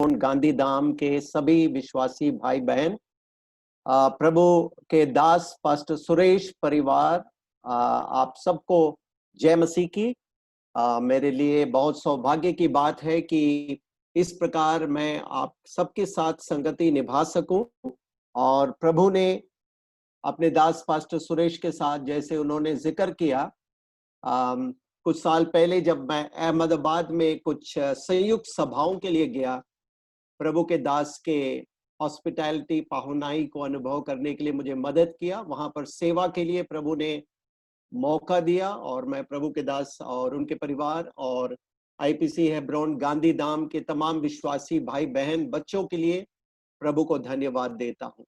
गांधी धाम के सभी विश्वासी भाई बहन, प्रभु के दास पास्टर सुरेश परिवार, आप सबको जय मसीह की। मेरे लिए बहुत सौभाग्य की बात है कि इस प्रकार मैं आप सबके साथ संगति निभा सकूं। और प्रभु ने अपने दास पास्टर सुरेश के साथ, जैसे उन्होंने जिक्र किया, कुछ साल पहले जब मैं अहमदाबाद में कुछ संयुक्त सभाओं के लिए गया, प्रभु के दास के हॉस्पिटैलिटी पाहुनाई को अनुभव करने के लिए मुझे मदद किया। वहां पर सेवा के लिए प्रभु ने मौका दिया और मैं प्रभु के दास और उनके परिवार और आईपीसी हेब्रोन गांधी धाम के तमाम विश्वासी भाई बहन बच्चों के लिए प्रभु को धन्यवाद देता हूँ।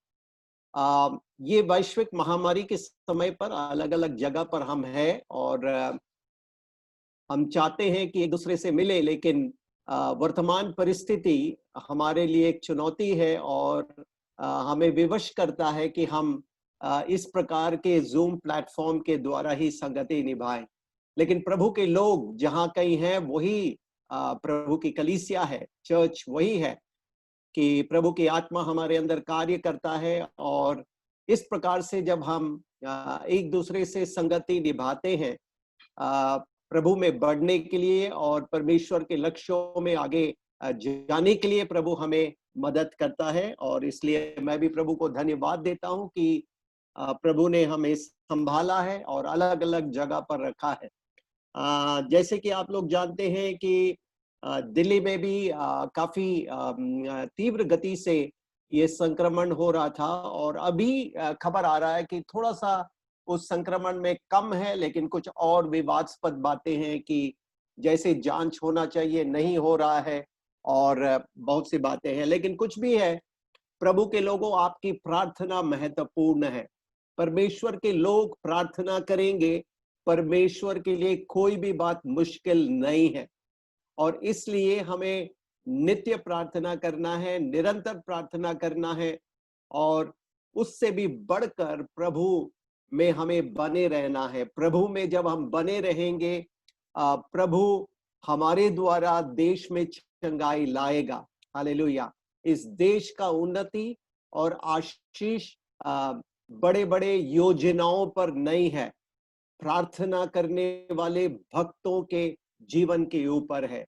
ये वैश्विक महामारी के समय पर अलग अलग जगह पर हम हैं और हम चाहते हैं कि एक दूसरे से मिले, लेकिन वर्तमान परिस्थिति हमारे लिए एक चुनौती है और हमें विवश करता है कि हम इस प्रकार के जूम प्लेटफॉर्म के द्वारा ही संगति निभाएं। लेकिन प्रभु के लोग जहां कहीं हैं, वही प्रभु की कलीसिया है, चर्च वही है कि प्रभु की आत्मा हमारे अंदर कार्य करता है। और इस प्रकार से जब हम एक दूसरे से संगति निभाते हैं प्रभु में बढ़ने के लिए और परमेश्वर के लक्ष्यों में आगे जाने के लिए, प्रभु हमें मदद करता है। और इसलिए मैं भी प्रभु को धन्यवाद देता हूं कि प्रभु ने हमें संभाला है और अलग अलग जगह पर रखा है। जैसे कि आप लोग जानते हैं कि दिल्ली में भी काफी तीव्र गति से ये संक्रमण हो रहा था और अभी खबर आ रहा है कि थोड़ा सा उस संक्रमण में कम है, लेकिन कुछ और विवादास्पद बातें हैं कि जैसे जांच होना चाहिए नहीं हो रहा है और बहुत सी बातें हैं। लेकिन कुछ भी है, प्रभु के लोगों, आपकी प्रार्थना महत्वपूर्ण है। परमेश्वर के लोग प्रार्थना करेंगे, परमेश्वर के लिए कोई भी बात मुश्किल नहीं है और इसलिए हमें नित्य प्रार्थना करना है, निरंतर प्रार्थना करना है और उससे भी बढ़कर प्रभु में हमें बने रहना है। प्रभु में जब हम बने रहेंगे, प्रभु हमारे द्वारा देश में चंगाई लाएगा। हालेलुया। इस देश का उन्नति और आशीष बड़े बड़े योजनाओं पर नहीं है, प्रार्थना करने वाले भक्तों के जीवन के ऊपर है।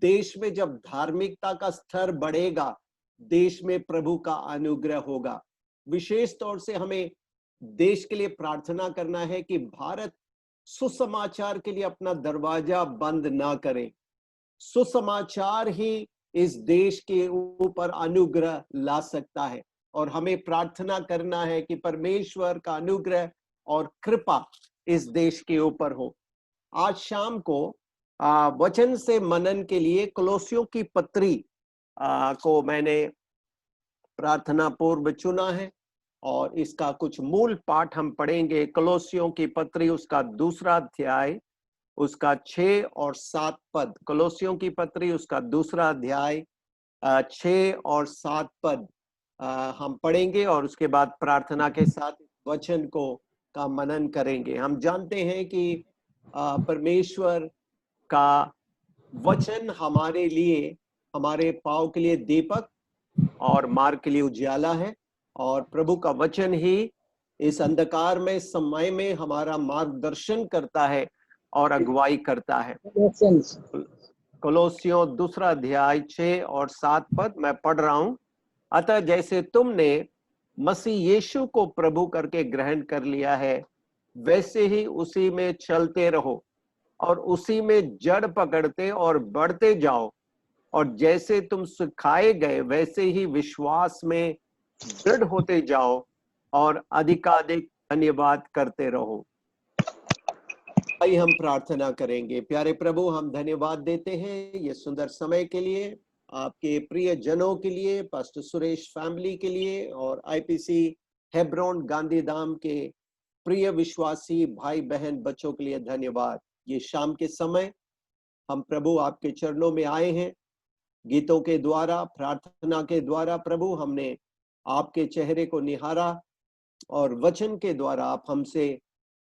देश में जब धार्मिकता का स्तर बढ़ेगा, देश में प्रभु का अनुग्रह होगा। विशेष तौर से हमें देश के लिए प्रार्थना करना है कि भारत सुसमाचार के लिए अपना दरवाजा बंद ना करे। सुसमाचार ही इस देश के ऊपर अनुग्रह ला सकता है और हमें प्रार्थना करना है कि परमेश्वर का अनुग्रह और कृपा इस देश के ऊपर हो। आज शाम को वचन से मनन के लिए कोलोसियों की पत्री को मैंने प्रार्थना पूर्व चुना है और इसका कुछ मूल पाठ हम पढ़ेंगे। कोलोसियों की पत्री उसका 2 अध्याय, उसका 6 और 7 पद। कोलोसियों की पत्री उसका 2 अध्याय 6 और 7 पद हम पढ़ेंगे और उसके बाद प्रार्थना के साथ वचन का मनन करेंगे। हम जानते हैं कि परमेश्वर का वचन हमारे लिए, हमारे पाँव के लिए दीपक और मार्ग के लिए उजियाला है और प्रभु का वचन ही इस अंधकार में समय में हमारा मार्गदर्शन करता है और अगुवाई करता है। कोलोसियों 2 अध्याय 6 और 7 पद मैं पढ़ रहा हूं। अतः जैसे तुमने मसीह यीशु को प्रभु करके ग्रहण कर लिया है, वैसे ही उसी में चलते रहो और उसी में जड़ पकड़ते और बढ़ते जाओ और जैसे तुम सिखाए गए वैसे ही विश्वास में दृढ़ होते जाओ और अधिकाधिक धन्यवाद करते रहो। आइए हम प्रार्थना करेंगे। प्यारे प्रभु, हम धन्यवाद देते हैं ये सुंदर समय के लिए, आपके प्रिय जनों के लिए, पास्टर सुरेश फैमिली के लिए और आईपीसी हेब्रोन गांधी धाम के प्रिय विश्वासी भाई बहन बच्चों के लिए धन्यवाद। ये शाम के समय हम प्रभु आपके चरणों में आए हैं। गीतों के द्वारा, प्रार्थना के द्वारा प्रभु हमने आपके चेहरे को निहारा और वचन के द्वारा आप हमसे,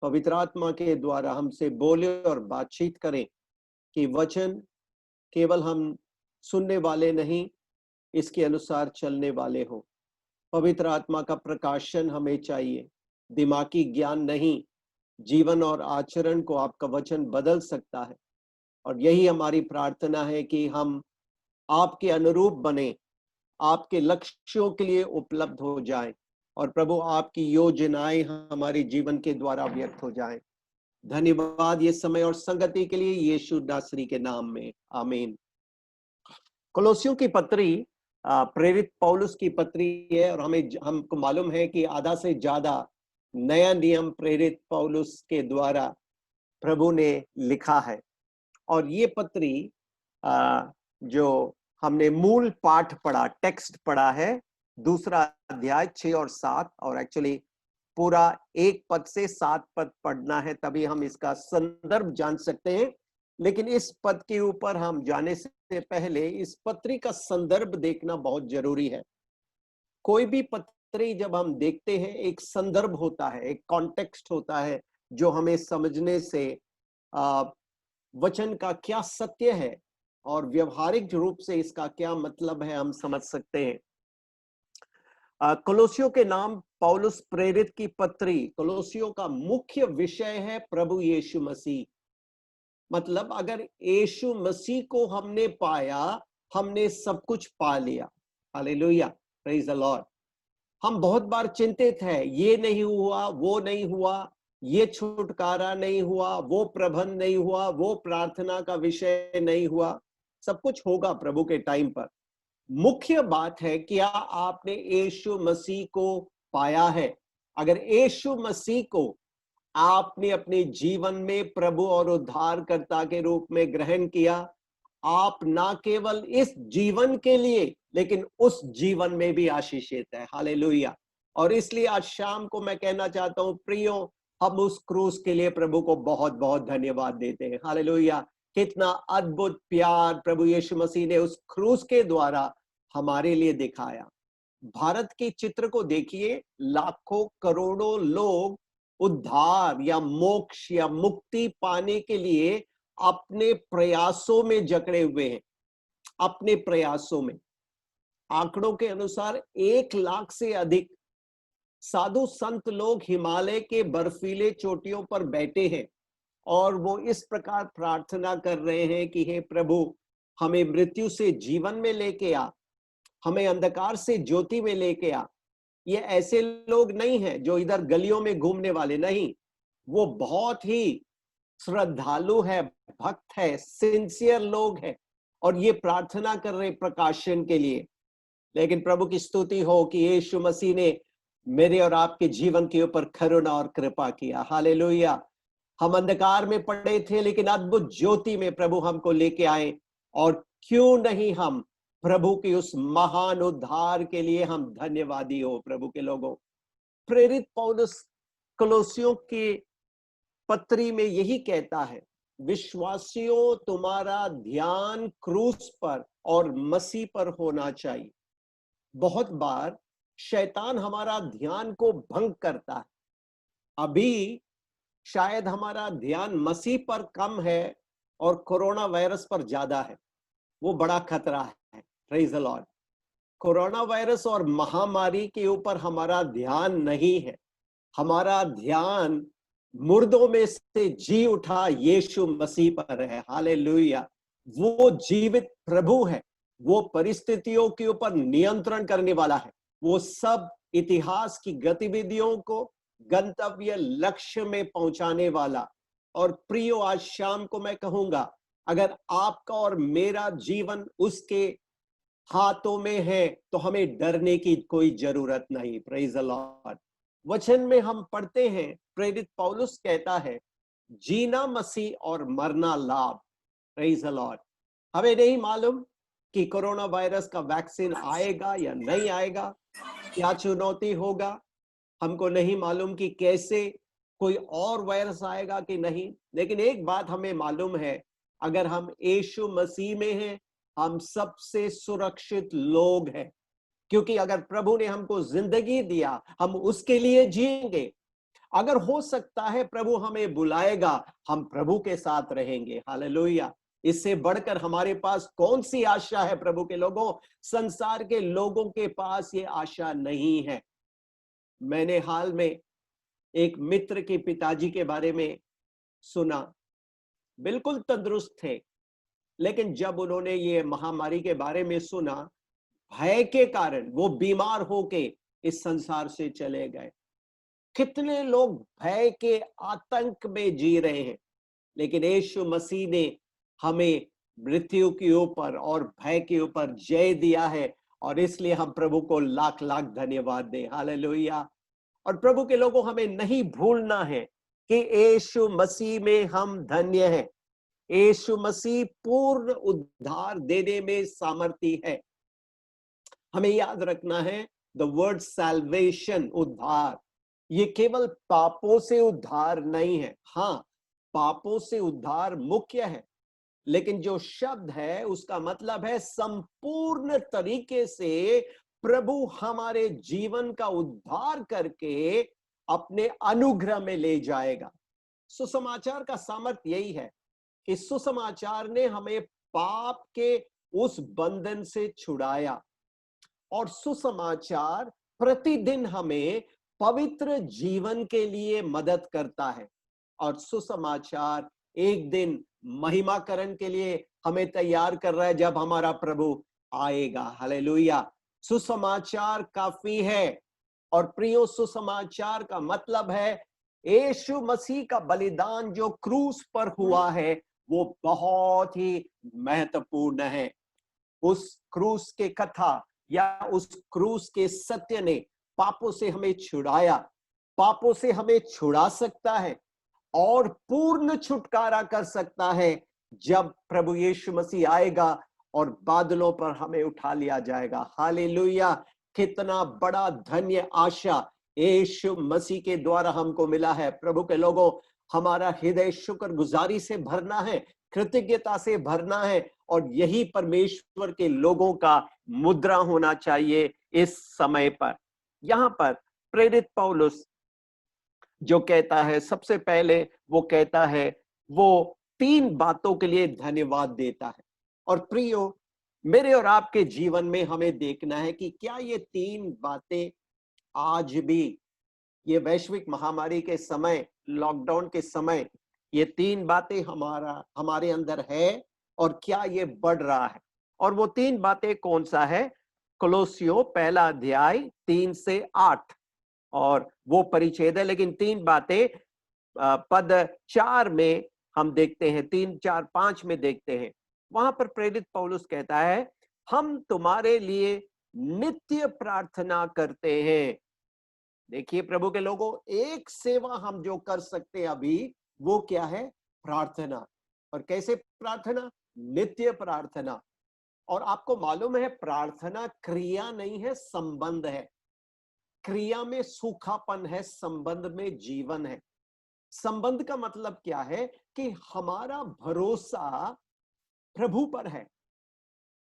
पवित्र आत्मा के द्वारा हमसे बोले और बातचीत करें कि वचन केवल हम सुनने वाले नहीं, इसके अनुसार चलने वाले हो। पवित्र आत्मा का प्रकाशन हमें चाहिए, दिमागी ज्ञान नहीं। जीवन और आचरण को आपका वचन बदल सकता है, और यही हमारी प्रार्थना है कि हम आपके अनुरूप बने, आपके लक्ष्यों के लिए उपलब्ध हो जाएं, और प्रभु आपकी योजनाएं हमारे जीवन के द्वारा व्यक्त हो जाएं। धन्यवाद ये समय और संगति के लिए, यीशु नासरी के नाम में, आमीन। कोलोसियों की पत्री प्रेरित पौलुस की पत्री है, और हमको मालूम है कि आधा से ज्यादा नया नियम प्रेरित पौलुस के द्वारा प्रभु ने लिखा है। और ये पत्री जो हमने मूल पाठ पढ़ा, टेक्स्ट पढ़ा है, दूसरा अध्याय 6 और 7, और एक्चुअली पूरा 1 पद से 7 पद पढ़ना है, तभी हम इसका संदर्भ जान सकते हैं। लेकिन इस पद के ऊपर हम जाने से पहले इस पत्री का संदर्भ देखना बहुत जरूरी है। कोई भी पत्री जब हम देखते हैं, एक संदर्भ होता है, एक कॉन्टेक्स्ट होता है, जो हमें समझने से वचन का क्या सत्य है और व्यवहारिक रूप से इसका क्या मतलब है, हम समझ सकते हैं। कोलोसियों के नाम पौलुस प्रेरित की पत्री, कोलोसियों का मुख्य विषय है प्रभु यीशु मसीह। मतलब अगर यीशु मसीह को हमने पाया, हमने सब कुछ पा लिया। Hallelujah, praise the Lord. हम बहुत बार चिंतित हैं, ये नहीं हुआ, वो नहीं हुआ, ये छुटकारा नहीं हुआ, वो प्रबंध नहीं हुआ, वो प्रार्थना का विषय नहीं हुआ। सब कुछ होगा प्रभु के टाइम पर। मुख्य बात है, क्या आपने यीशु मसीह को पाया है? अगर यीशु मसीह को आपने अपने जीवन में प्रभु और उद्धारकर्ता के रूप में ग्रहण किया, आप ना केवल इस जीवन के लिए लेकिन उस जीवन में भी आशीषित है। हालेलुया। और इसलिए आज शाम को मैं कहना चाहता हूं, प्रियो, हम उस क्रूस के लिए प्रभु को बहुत बहुत धन्यवाद देते हैं। हालेलुया। कितना अद्भुत प्यार प्रभु यीशु मसीह ने उस क्रूस के द्वारा हमारे लिए दिखाया। भारत के चित्र को देखिए, लाखों करोड़ों लोग उद्धार या मोक्ष या मुक्ति पाने के लिए अपने प्रयासों में जकड़े हुए हैं। अपने प्रयासों में आंकड़ों के अनुसार 1 लाख से अधिक साधु संत लोग हिमालय के बर्फीले चोटियों पर बैठे हैं, और वो इस प्रकार प्रार्थना कर रहे हैं कि हे प्रभु, हमें मृत्यु से जीवन में लेके आ, हमें अंधकार से ज्योति में लेके आ। ये ऐसे लोग नहीं हैं जो इधर गलियों में घूमने वाले, नहीं, वो बहुत ही श्रद्धालु है, भक्त है, सिंसियर लोग हैं, और ये प्रार्थना कर रहे प्रकाशन के लिए। लेकिन प्रभु की स्तुति हो कि यीशु मसीह ने मेरे और आपके जीवन के ऊपर करुणा और कृपा किया। हालेलुया। हम अंधकार में पड़े थे, लेकिन अद्भुत ज्योति में प्रभु हमको लेके आए, और क्यों नहीं हम प्रभु की उस महान उद्धार के लिए हम धन्यवादी हो। प्रभु के लोगों, प्रेरित पौलुस कोलोसियों की पत्री में यही कहता है, विश्वासियों, तुम्हारा ध्यान क्रूस पर और मसीह पर होना चाहिए। बहुत बार शैतान हमारा ध्यान को भंग करता है। अभी शायद हमारा ध्यान मसीह पर कम है और कोरोना वायरस पर ज्यादा है। वो बड़ा खतरा है। Praise the Lord. Corona virus और महामारी के ऊपर हमारा ध्यान नहीं है। हमारा ध्यान मुर्दों में से जी उठा यीशु मसीह पर है। हालेलुया। वो जीवित प्रभु है। वो परिस्थितियों के ऊपर नियंत्रण करने वाला है। वो सब इतिहास की गतिविधियों को गंतव्य लक्ष्य में पहुंचाने वाला। और प्रियो, आज शाम को मैं कहूंगा, अगर आपका और मेरा जीवन उसके हाथों में है तो हमें डरने की कोई जरूरत नहीं। Praise the Lord. वचन में हम पढ़ते हैं, प्रेरित पौलुस कहता है, जीना मसीह और मरना लाभ। Praise the Lord. हमें नहीं मालूम कि कोरोना वायरस का वैक्सीन आएगा या नहीं आएगा, क्या चुनौती होगा। हमको नहीं मालूम कि कैसे कोई और वायरस आएगा कि नहीं। लेकिन एक बात हमें मालूम है, अगर हम यीशु मसीह में हैं, हम सबसे सुरक्षित लोग हैं। क्योंकि अगर प्रभु ने हमको जिंदगी दिया, हम उसके लिए जिएंगे। अगर हो सकता है प्रभु हमें बुलाएगा, हम प्रभु के साथ रहेंगे। हालेलुया। इससे बढ़कर हमारे पास कौन सी आशा है प्रभु के लोगों? संसार के लोगों के पास ये आशा नहीं है। मैंने हाल में एक मित्र के पिताजी के बारे में सुना, बिल्कुल तंदुरुस्त थे, लेकिन जब उन्होंने ये महामारी के बारे में सुना, भय के कारण वो बीमार होके इस संसार से चले गए। कितने लोग भय के आतंक में जी रहे हैं, लेकिन यीशु मसीह ने हमें मृत्यु के ऊपर और भय के ऊपर जय दिया है, और इसलिए हम प्रभु को लाख लाख धन्यवाद दें। हालेलुया। और प्रभु के लोगों, हमें नहीं भूलना है कि यीशु मसीह में हम धन्य हैं। यीशु मसीह पूर्ण उद्धार देने में सामर्थी है। हमें याद रखना है, द वर्ड सैल्वेशन, उद्धार, ये केवल पापों से उद्धार नहीं है। हाँ, पापों से उद्धार मुख्य है, लेकिन जो शब्द है उसका मतलब है संपूर्ण तरीके से प्रभु हमारे जीवन का उद्धार करके अपने अनुग्रह में ले जाएगा। सुसमाचार का सामर्थ्य यही है कि सुसमाचार ने हमें पाप के उस बंधन से छुड़ाया, और सुसमाचार प्रतिदिन हमें पवित्र जीवन के लिए मदद करता है, और सुसमाचार एक दिन महिमाकरण के लिए हमें तैयार कर रहा है जब हमारा प्रभु आएगा। हालेलुया। सुसमाचार काफी है, और प्रियो, सुसमाचार का मतलब है यीशु मसीह का बलिदान जो क्रूस पर हुआ है वो बहुत ही महत्वपूर्ण है। उस क्रूस के कथा या उस क्रूस के सत्य ने पापों से हमें छुड़ाया, पापों से हमें छुड़ा सकता है और पूर्ण छुटकारा कर सकता है जब प्रभु यीशु मसीह आएगा और बादलों पर हमें उठा लिया जाएगा। हालेलुया। कितना बड़ा धन्य आशा यीशु मसीह के द्वारा हमको मिला है। प्रभु के लोगों, हमारा हृदय शुक्रगुजारी से भरना है, कृतज्ञता से भरना है, और यही परमेश्वर के लोगों का मुद्रा होना चाहिए इस समय पर। यहां पर प्रेरित पौलुस जो कहता है, सबसे पहले वो कहता है, वो 3 बातों के लिए धन्यवाद देता है। और प्रियो, मेरे और आपके जीवन में हमें देखना है कि क्या ये 3 बातें आज भी, ये वैश्विक महामारी के समय, लॉकडाउन के समय, ये 3 बातें हमारे अंदर है, और क्या ये बढ़ रहा है? और वो 3 बातें कौन सा है? कोलोसियों पहला अध्याय 3 से 8, और वो परिच्छेद है, लेकिन 3 बातें पद 4 में हम देखते हैं, 3, 4, 5 में देखते हैं। वहां पर प्रेरित पौलुस कहता है, हम तुम्हारे लिए नित्य प्रार्थना करते हैं। देखिए प्रभु के लोगों, एक सेवा हम जो कर सकते हैं अभी, वो क्या है? प्रार्थना। और कैसे प्रार्थना? नित्य प्रार्थना। और आपको मालूम है, प्रार्थना क्रिया नहीं है, संबंध है। क्रिया में सूखापन है, संबंध में जीवन है। संबंध का मतलब क्या है? कि हमारा भरोसा प्रभु पर है।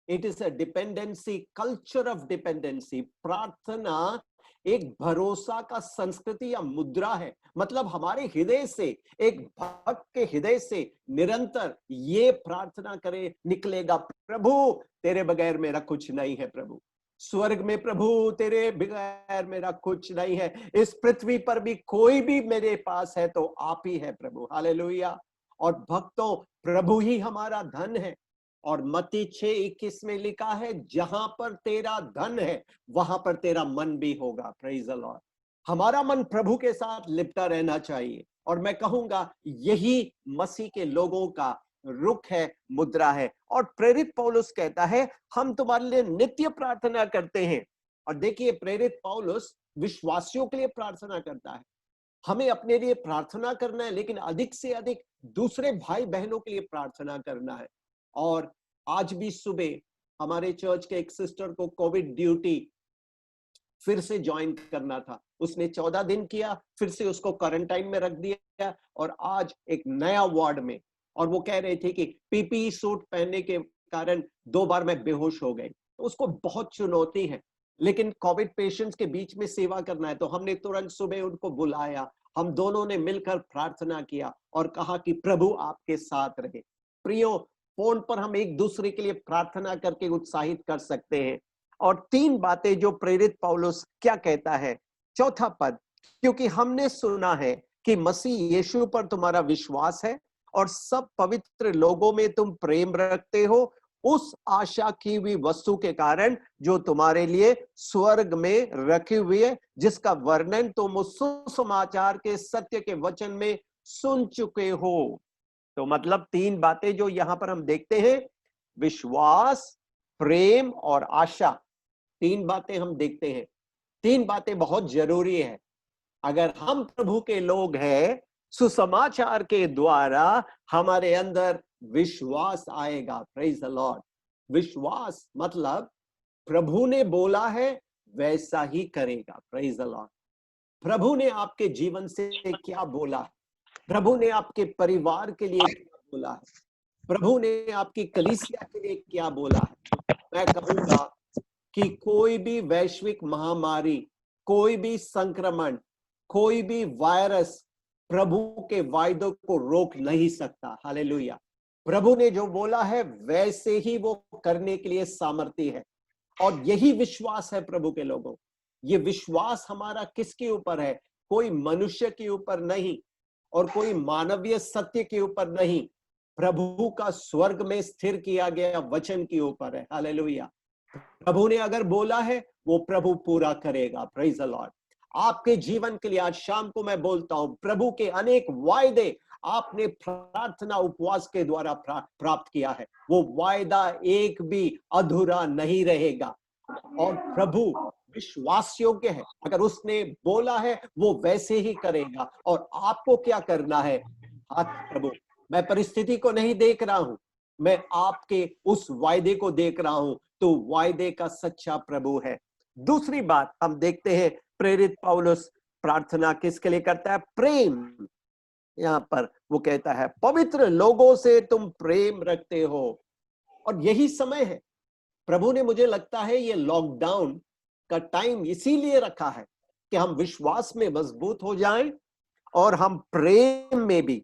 It is a dependency, culture of dependency. प्रार्थना एक भरोसा का संस्कृति या मुद्रा है। मतलब हमारे हृदय से, एक भक्त के हृदय से निरंतर ये प्रार्थना करे निकलेगा, प्रभु तेरे बगैर मेरा कुछ नहीं है। प्रभु स्वर्ग में, प्रभु तेरे बगैर मेरा कुछ नहीं है। इस पृथ्वी पर भी कोई भी मेरे पास है तो आप ही है प्रभु। हालेलुया। और भक्तों, प्रभु ही हमारा धन है। और मत्ती 6:21 में लिखा है, जहां पर तेरा धन है वहां पर तेरा मन भी होगा। Praise the Lord. हमारा मन प्रभु के साथ लिपटा रहना चाहिए, और मैं कहूंगा यही मसीह के लोगों का रुख है, मुद्रा है। और प्रेरित पौलुस कहता है, हम तुम्हारे लिए नित्य प्रार्थना करते हैं। और देखिए, प्रेरित पौलुस विश्वासियों के लिए प्रार्थना करता है। हमें अपने लिए प्रार्थना करना है, लेकिन अधिक से अधिक दूसरे भाई बहनों के लिए प्रार्थना करना है। और आज भी सुबह हमारे चर्च के एक सिस्टर को कोविड ड्यूटी फिर से ज्वाइन करना था। उसने 14 दिन किया, फिर से उसको क्वारंटाइन में रख दिया, और आज एक नया वार्ड में, और वो कह रहे थे कि पीपीई सूट पहनने के कारण 2 बार मैं बेहोश हो गई। तो उसको बहुत चुनौती है, लेकिन कोविड पेशेंट्स के बीच में सेवा करना है। तो हमने तुरंत सुबह उनको बुलाया, हम दोनों ने मिलकर प्रार्थना किया और कहा कि प्रभु आपके साथ रहे। प्रियो, फोन पर हम एक दूसरे के लिए प्रार्थना करके उत्साहित कर सकते हैं। और 3 बातें जो प्रेरित पौलुस क्या कहता है, चौथा पद, क्योंकि हमने सुना है कि मसीह यीशु पर तुम्हारा विश्वास है और सब पवित्र लोगों में तुम प्रेम रखते हो, उस आशा की हुई वस्तु के कारण जो तुम्हारे लिए स्वर्ग में रखी हुई है, जिसका वर्णन तुम उस सुसमाचार के सत्य के वचन में सुन चुके हो। तो मतलब 3 बातें जो यहां पर हम देखते हैं, विश्वास, प्रेम और आशा, 3 बातें हम देखते हैं। 3 बातें बहुत जरूरी है। अगर हम प्रभु के लोग हैं, सुसमाचार के द्वारा हमारे अंदर विश्वास आएगा। Praise the Lord. विश्वास मतलब प्रभु ने बोला है वैसा ही करेगा। Praise the lord. प्रभु ने आपके जीवन से क्या बोला है, प्रभु ने आपके परिवार के लिए क्या बोला है, प्रभु ने आपकी कलीसिया के लिए क्या बोला है, मैं कहूंगा कि कोई भी वैश्विक महामारी, कोई भी संक्रमण, कोई भी वायरस प्रभु के वायदों को रोक नहीं सकता। हालेलुया। प्रभु ने जो बोला है वैसे ही वो करने के लिए सामर्थी है। और यही विश्वास है प्रभु के लोगों। ये विश्वास हमारा किसके ऊपर है? कोई मनुष्य के ऊपर नहीं और कोई मानवीय सत्य के ऊपर नहीं, प्रभु का स्वर्ग में स्थिर किया गया वचन के ऊपर है। हालेलुया। प्रभु ने अगर बोला है वो प्रभु पूरा करेगा। Praise the Lord. आपके जीवन के लिए आज शाम को मैं बोलता हूं, प्रभु के अनेक वायदे आपने प्रार्थना उपवास के द्वारा प्राप्त किया है, वो वायदा एक भी अधूरा नहीं रहेगा। और प्रभु विश्वास योग्य है, अगर उसने बोला है वो वैसे ही करेगा। और आपको क्या करना है? हाथ प्रभु, मैं परिस्थिति को नहीं देख रहा हूं, मैं आपके उस वायदे को देख रहा हूं, तो वायदे का सच्चा प्रभु है। दूसरी बात हम देखते हैं, प्रेरित पौलुस प्रार्थना किसके लिए करता है? प्रेम। यहां पर वो कहता है पवित्र लोगों से तुम प्रेम रखते हो। और यही समय है, प्रभु ने मुझे लगता है ये लॉकडाउन का टाइम इसीलिए रखा है कि हम विश्वास में मजबूत हो जाएं और हम प्रेम में भी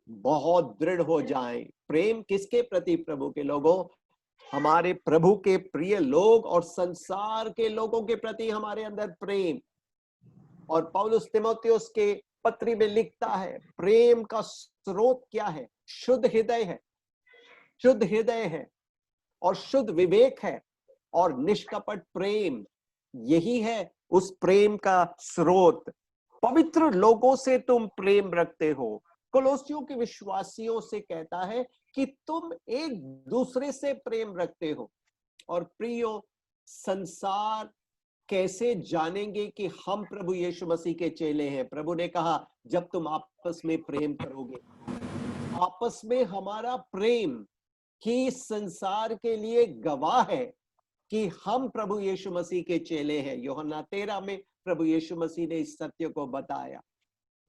बहुत दृढ़ हो जाएं। प्रेम किसके प्रति? प्रभु के लोगों, हमारे प्रभु के प्रिय लोग और संसार के लोगों के प्रति हमारे अंदर प्रेम। और पौलुस तीमुथियुस के पत्री में लिखता है, प्रेम का स्रोत क्या है? शुद्ध हृदय है, शुद्ध हृदय है और शुद्ध विवेक है और निष्कपट प्रेम, यही है उस प्रेम का स्रोत। पवित्र लोगों से तुम प्रेम रखते हो। कोलोसियों के विश्वासियों से कहता है कि तुम एक दूसरे से प्रेम रखते हो। और प्रियो, संसार कैसे जानेंगे कि हम प्रभु यीशु मसीह के चेले हैं? प्रभु ने कहा जब तुम आपस में प्रेम करोगे। आपस में हमारा प्रेम ही संसार के लिए गवाह है कि हम प्रभु यीशु मसीह के चेले हैं। यूहन्ना 13 में प्रभु यीशु मसीह ने इस सत्य को बताया।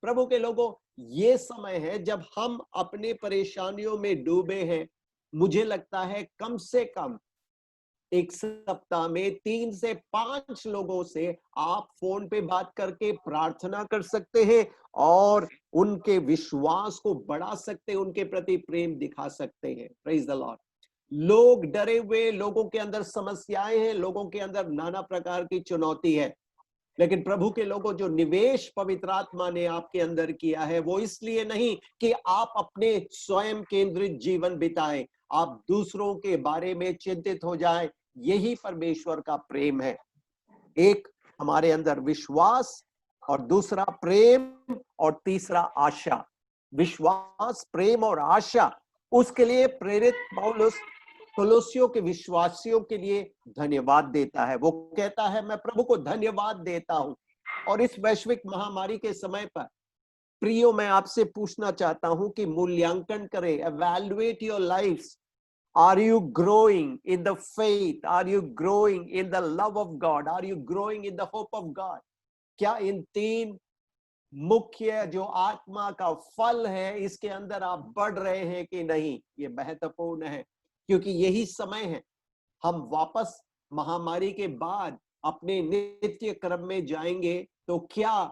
प्रभु के लोगों, ये समय है जब हम अपने परेशानियों में डूबे हैं। मुझे लगता है कम से कम एक सप्ताह में 3 से 5 लोगों से आप फोन पे बात करके प्रार्थना कर सकते हैं और उनके विश्वास को बढ़ा सकते हैं, उनके प्रति प्रेम दिखा सकते हैं। Praise the Lord. लोग डरे हुए, लोगों के अंदर समस्याएं हैं, लोगों के अंदर नाना प्रकार की चुनौती है, लेकिन प्रभु के लोगों, जो निवेश पवित्र आत्मा ने आपके अंदर किया है वो इसलिए नहीं कि आप अपने स्वयं केंद्रित जीवन बिताएं, आप दूसरों के बारे में चिंतित हो जाएं। यही परमेश्वर का प्रेम है। एक हमारे अंदर विश्वास और दूसरा प्रेम और तीसरा आशा। विश्वास, प्रेम और आशा, उसके लिए प्रेरित पौलुस कोलोसियों के विश्वासियों के लिए धन्यवाद देता है। वो कहता है मैं प्रभु को धन्यवाद देता हूं। और इस वैश्विक महामारी के समय पर प्रियो, मैं आपसे पूछना चाहता हूं कि मूल्यांकन करें, evaluate your lives. Are you growing in the faith? Are you growing in the love of God? Are you growing in the hope of God? क्या इन 3 मुख्य जो आत्मा का फल है इसके अंदर आप बढ़ रहे हैं कि नहीं? ये महत्वपूर्ण है, क्योंकि यही समय है, हम वापस महामारी के बाद अपने नित्य क्रम में जाएंगे। तो क्या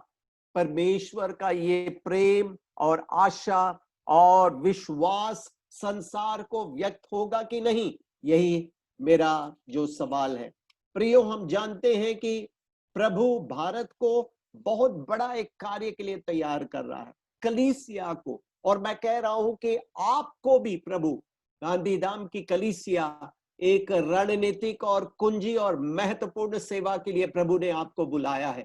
परमेश्वर का ये प्रेम और आशा और विश्वास संसार को व्यक्त होगा कि नहीं, यही मेरा जो सवाल है। प्रियो, हम जानते हैं कि प्रभु भारत को बहुत बड़ा एक कार्य के लिए तैयार कर रहा है, कलीसिया को। और मैं कह रहा हूं कि आपको भी प्रभु गांधीधाम की कलीसिया एक रणनीतिक और कुंजी और महत्वपूर्ण सेवा के लिए प्रभु ने आपको बुलाया है।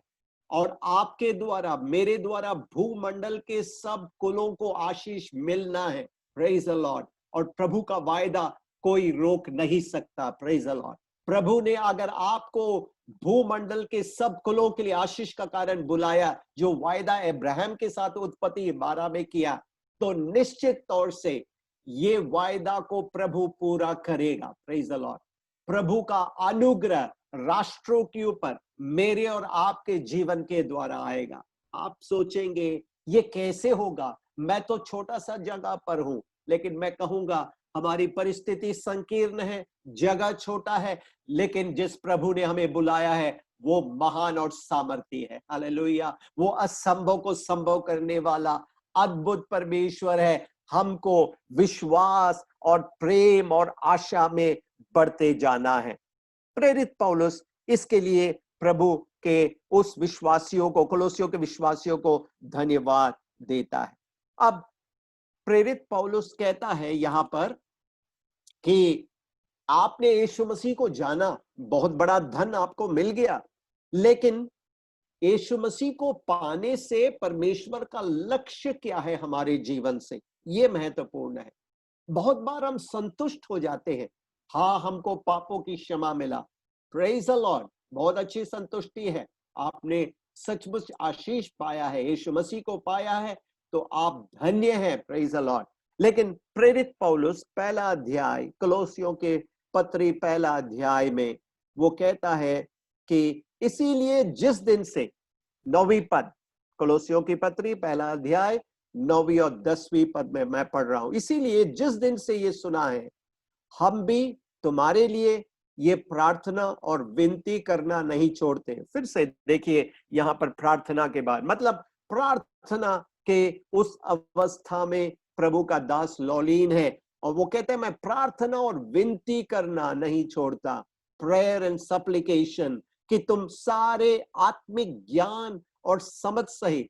और आपके द्वारा, मेरे द्वारा भूमंडल के सब कुलों को आशीष मिलना है। Praise the Lord. और प्रभु का वायदा कोई रोक नहीं सकता। Praise the lord. प्रभु ने अगर आपको भूमंडल के सब कुलों के लिए आशीष का कारण बुलाया, जो वायदा अब्राहम के साथ उत्पत्ति 12 में किया, तो निश्चित तौर से ये वायदा को प्रभु पूरा करेगा। Praise the lord. प्रभु का अनुग्रह राष्ट्रों के ऊपर मेरे और आपके जीवन के द्वारा आएगा। आप सोचेंगे ये कैसे होगा, मैं तो छोटा सा जगह पर हूं। लेकिन मैं कहूंगा हमारी परिस्थिति संकीर्ण है, जगह छोटा है, लेकिन जिस प्रभु ने हमें बुलाया है वो महान और सामर्थी है। हालेलुया। वो असंभव को संभव करने वाला अद्भुत परमेश्वर है। हमको विश्वास और प्रेम और आशा में बढ़ते जाना है। प्रेरित पौलुस इसके लिए प्रभु के उस विश्वासियों को, कोलोसियों के विश्वासियों को धन्यवाद देता है। अब प्रेरित पौलुस कहता है यहां पर कि आपने यीशु मसीह को जाना, बहुत बड़ा धन आपको मिल गया, लेकिन यीशु मसीह को पाने से परमेश्वर का लक्ष्य क्या है हमारे जीवन से, ये महत्वपूर्ण है। बहुत बार हम संतुष्ट हो जाते हैं, हाँ हमको पापों की क्षमा मिला, प्रेज द लॉर्ड, बहुत अच्छी संतुष्टि है, आपने सचमुच आशीष पाया है, यीशु मसीह को पाया है, तो आप धन्य हैं। Praise the Lord. लेकिन प्रेरित पौलुस पहला अध्याय, कोलोसियों के पत्री पहला अध्याय में वो कहता है कि इसीलिए जिस दिन से, 9वीं पद, कोलोसियों की पत्री पहला अध्याय 9वीं और 10वीं पद में मैं पढ़ रहा हूं, इसीलिए जिस दिन से ये सुना है, हम भी तुम्हारे लिए ये प्रार्थना और विनती करना नहीं छोड़ते। फिर से देखिए यहां पर प्रार्थना के बाद, मतलब प्रार्थना के उस अवस्था में प्रभु का दास लौलीन है, और वो कहते हैं मैं प्रार्थना और विनती करना नहीं छोड़ता, प्रेयर एंड सप्लिकेशन, कि तुम सारे आत्मिक ज्ञान और समझ सहित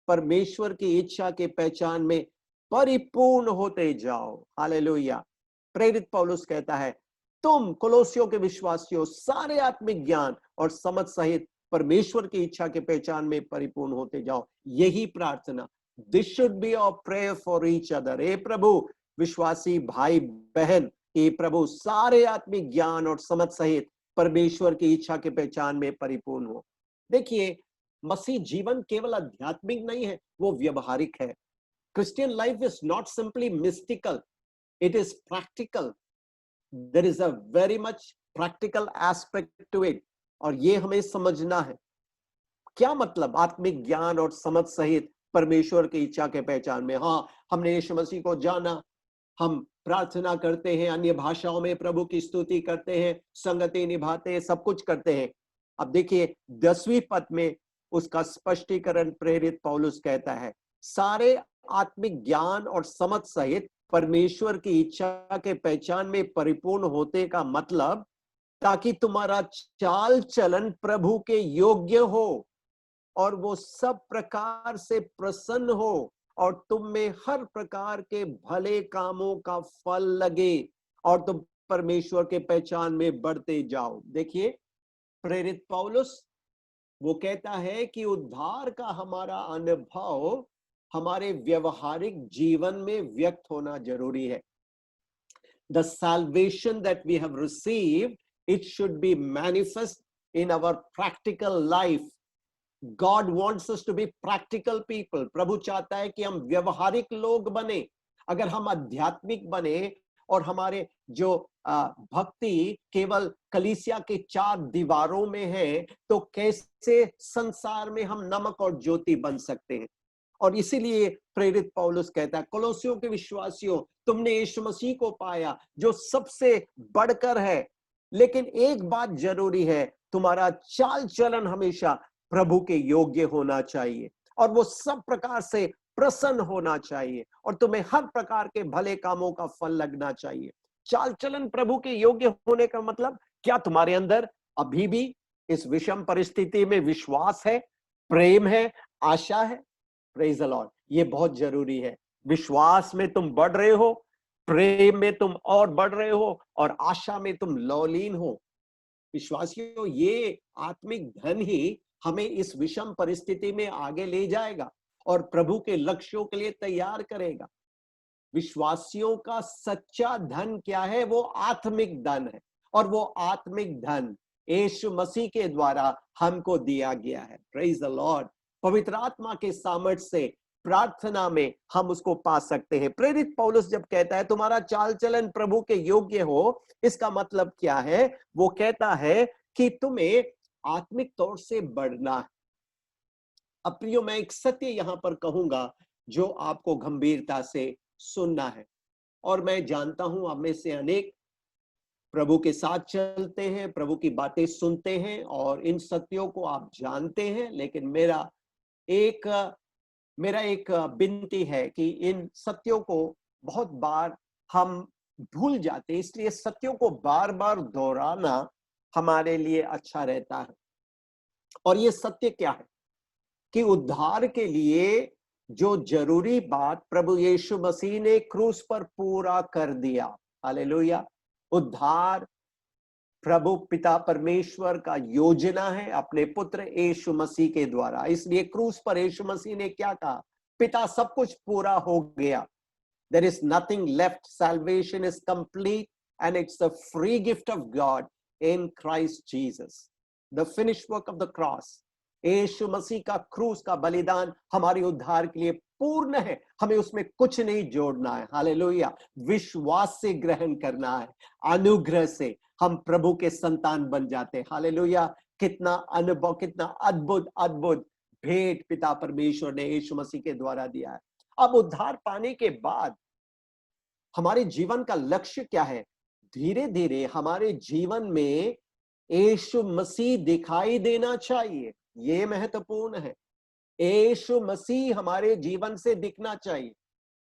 परमेश्वर की इच्छा के पहचान में परिपूर्ण होते जाओ। हालेलुया। प्रेरित पौलुस कहता है तुम कोलोसियों के विश्वासियों सारे आत्मिक ज्ञान और समझ सहित परमेश्वर की इच्छा के पहचान में परिपूर्ण होते जाओ। यही प्रार्थना, this should be our prayer for each other. हे प्रभु, विश्वासी भाई बहन, हे प्रभु सारे आत्मिक ज्ञान और समझ सहित परमेश्वर की इच्छा के पहचान में परिपूर्ण हो। देखिए, मसीह जीवन केवल आध्यात्मिक नहीं है, वो व्यवहारिक है। Christian life is not simply mystical, it is practical. There is a very much practical aspect to it, और ये हमें समझना है। क्या मतलब आत्मिक ज्ञान और समझ सहित परमेश्वर की इच्छा के पहचान में? हाँ, हमने यीशु मसीह को जाना, हम प्रार्थना करते हैं, अन्य भाषाओं में प्रभु की स्तुति करते हैं, संगति निभाते हैं, सब कुछ करते हैं। अब देखिए 10वीं पद में उसका स्पष्टीकरण प्रेरित पौलुस कहता है, सारे आत्मिक ज्ञान और समझ सहित परमेश्वर की इच्छा के पहचान में परिपूर्ण होते का मतलब, ताकि तुम्हारा चाल चलन प्रभु के योग्य हो और वो सब प्रकार से प्रसन्न हो और तुम में हर प्रकार के भले कामों का फल लगे और तुम परमेश्वर के पहचान में बढ़ते जाओ। देखिए, प्रेरित पौलुस वो कहता है कि उद्धार का हमारा अनुभव हमारे व्यवहारिक जीवन में व्यक्त होना जरूरी है। The salvation that we have received, it should be manifest in our practical life. God wants us to be practical people. प्रभु चाहता है कि हम व्यवहारिक लोग बने। अगर हम आध्यात्मिक बने और हमारे जो भक्ति केवल कलीसिया के 4 दीवारों में है, तो कैसे संसार में हम नमक और ज्योति बन सकते हैं? और इसीलिए प्रेरित पौलुस कहता है, कोलोसियों के विश्वासियों, तुमने यीशु मसीह को पाया जो सबसे बढ़कर है, लेकिन एक बात जरूरी है, तुम्हारा चाल चलन हमेशा प्रभु के योग्य होना चाहिए और वो सब प्रकार से प्रसन्न होना चाहिए और तुम्हें हर प्रकार के भले कामों का फल लगना चाहिए। चाल चलन प्रभु के योग्य होने का मतलब क्या तुम्हारे अंदर अभी भी इस विषम परिस्थिति में विश्वास है, प्रेम है, आशा है? Praise the Lord. ये बहुत जरूरी है। विश्वास में तुम बढ़ रहे हो, प्रेम में तुम और बढ़ रहे हो और आशा में तुम लौलीन हो। विश्वासियों, ये आत्मिक धन ही हमें इस विषम परिस्थिति में आगे ले जाएगा और प्रभु के लक्ष्यों के लिए तैयार करेगा। विश्वासियों का सच्चा धन क्या है? वो आत्मिक धन है और वो आत्मिक धन यीशु मसीह के द्वारा हमको दिया गया है। Praise the Lord. पवित्र आत्मा के सामर्थ्य से प्रार्थना में हम उसको पा सकते हैं। प्रेरित पौलुस जब कहता है तुम्हारा चाल चलन प्रभु के योग्य हो, इसका मतलब क्या है? वो कहता है कि तुम्हें आत्मिक तौर से बढ़ना है। अब प्रियो, मैं एक सत्य यहां पर कहूंगा जो आपको गंभीरता से सुनना है। और मैं जानता हूं आप में से अनेक प्रभु के साथ चलते हैं, प्रभु की बातें सुनते हैं और इन सत्यों को आप जानते हैं, लेकिन मेरा एक विनती है कि इन सत्यों को बहुत बार हम भूल जाते हैं, इसलिए सत्यों को बार बार दोहराना हमारे लिए अच्छा रहता है। और ये सत्य क्या है कि उद्धार के लिए जो जरूरी बात प्रभु यीशु मसीह ने क्रूस पर पूरा कर दिया। हालेलुया। उद्धार प्रभु पिता परमेश्वर का योजना है अपने पुत्र यीशु मसीह के द्वारा। इसलिए क्रूस पर यीशु मसीह ने क्या कहा? पिता, सब कुछ पूरा हो गया। There is nothing left. Salvation is complete and it's a free gift of God in Christ Jesus. The finished work of the cross. यीशु मसीह का क्रूस का बलिदान हमारे उद्धार के लिए पूर्ण है। हमें उसमें कुछ नहीं जोड़ना है। हालेलुया। विश्वास से ग्रहण करना है, अनुग्रह से हम प्रभु के संतान बन जाते हैं। हालेलुया। कितना अनुभव, कितना अद्भुत अद्भुत भेंट पिता परमेश्वर ने यीशु मसीह के द्वारा दिया है। अब उद्धार पाने के बाद हमारे जीवन का लक्ष्य क्या है? धीरे धीरे हमारे जीवन में यीशु मसीह दिखाई देना चाहिए। ये महत्वपूर्ण है। यीशु मसीह हमारे जीवन से दिखना चाहिए।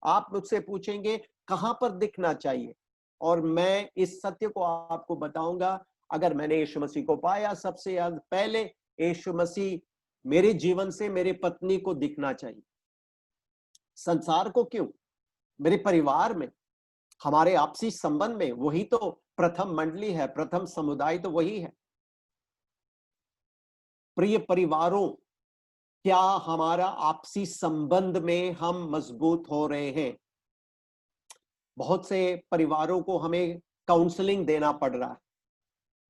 आप मुझसे पूछेंगे कहां पर दिखना चाहिए, और मैं इस सत्य को आपको बताऊंगा। अगर मैंने यीशु मसीह को पाया, सबसे पहले यीशु मसीह मेरे जीवन से मेरे पत्नी को दिखना चाहिए। संसार को क्यों? मेरे परिवार में, हमारे आपसी संबंध में। वही तो प्रथम मंडली है, प्रथम समुदाय तो वही है। प्रिय परिवारों, क्या हमारा आपसी संबंध में हम मजबूत हो रहे हैं? बहुत से परिवारों को हमें काउंसलिंग देना पड़ रहा है,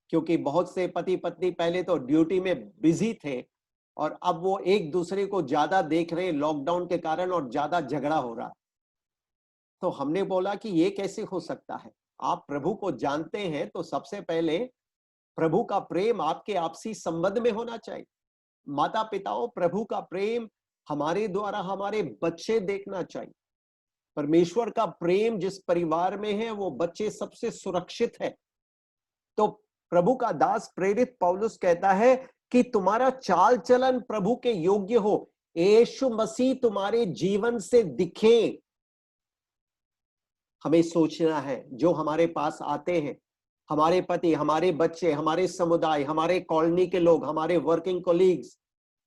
क्योंकि बहुत से पति पत्नी पहले तो ड्यूटी में बिजी थे और अब वो एक दूसरे को ज्यादा देख रहे हैं लॉकडाउन के कारण, और ज्यादा झगड़ा हो रहा है। तो हमने बोला कि ये कैसे हो सकता है? आप प्रभु को जानते हैं तो सबसे पहले प्रभु का प्रेम आपके आपसी संबंध में होना चाहिए। माता पिताओं, प्रभु का प्रेम हमारे द्वारा हमारे बच्चे देखना चाहिए। परमेश्वर का प्रेम जिस परिवार में है वो बच्चे सबसे सुरक्षित है। तो प्रभु का दास प्रेरित पौलुस कहता है कि तुम्हारा चाल चलन प्रभु के योग्य हो, यीशु मसीह तुम्हारे जीवन से दिखे। हमें सोचना है, जो हमारे पास आते हैं, हमारे पति, हमारे बच्चे, हमारे समुदाय, हमारे कॉलोनी के लोग, हमारे वर्किंग कोलीग्स,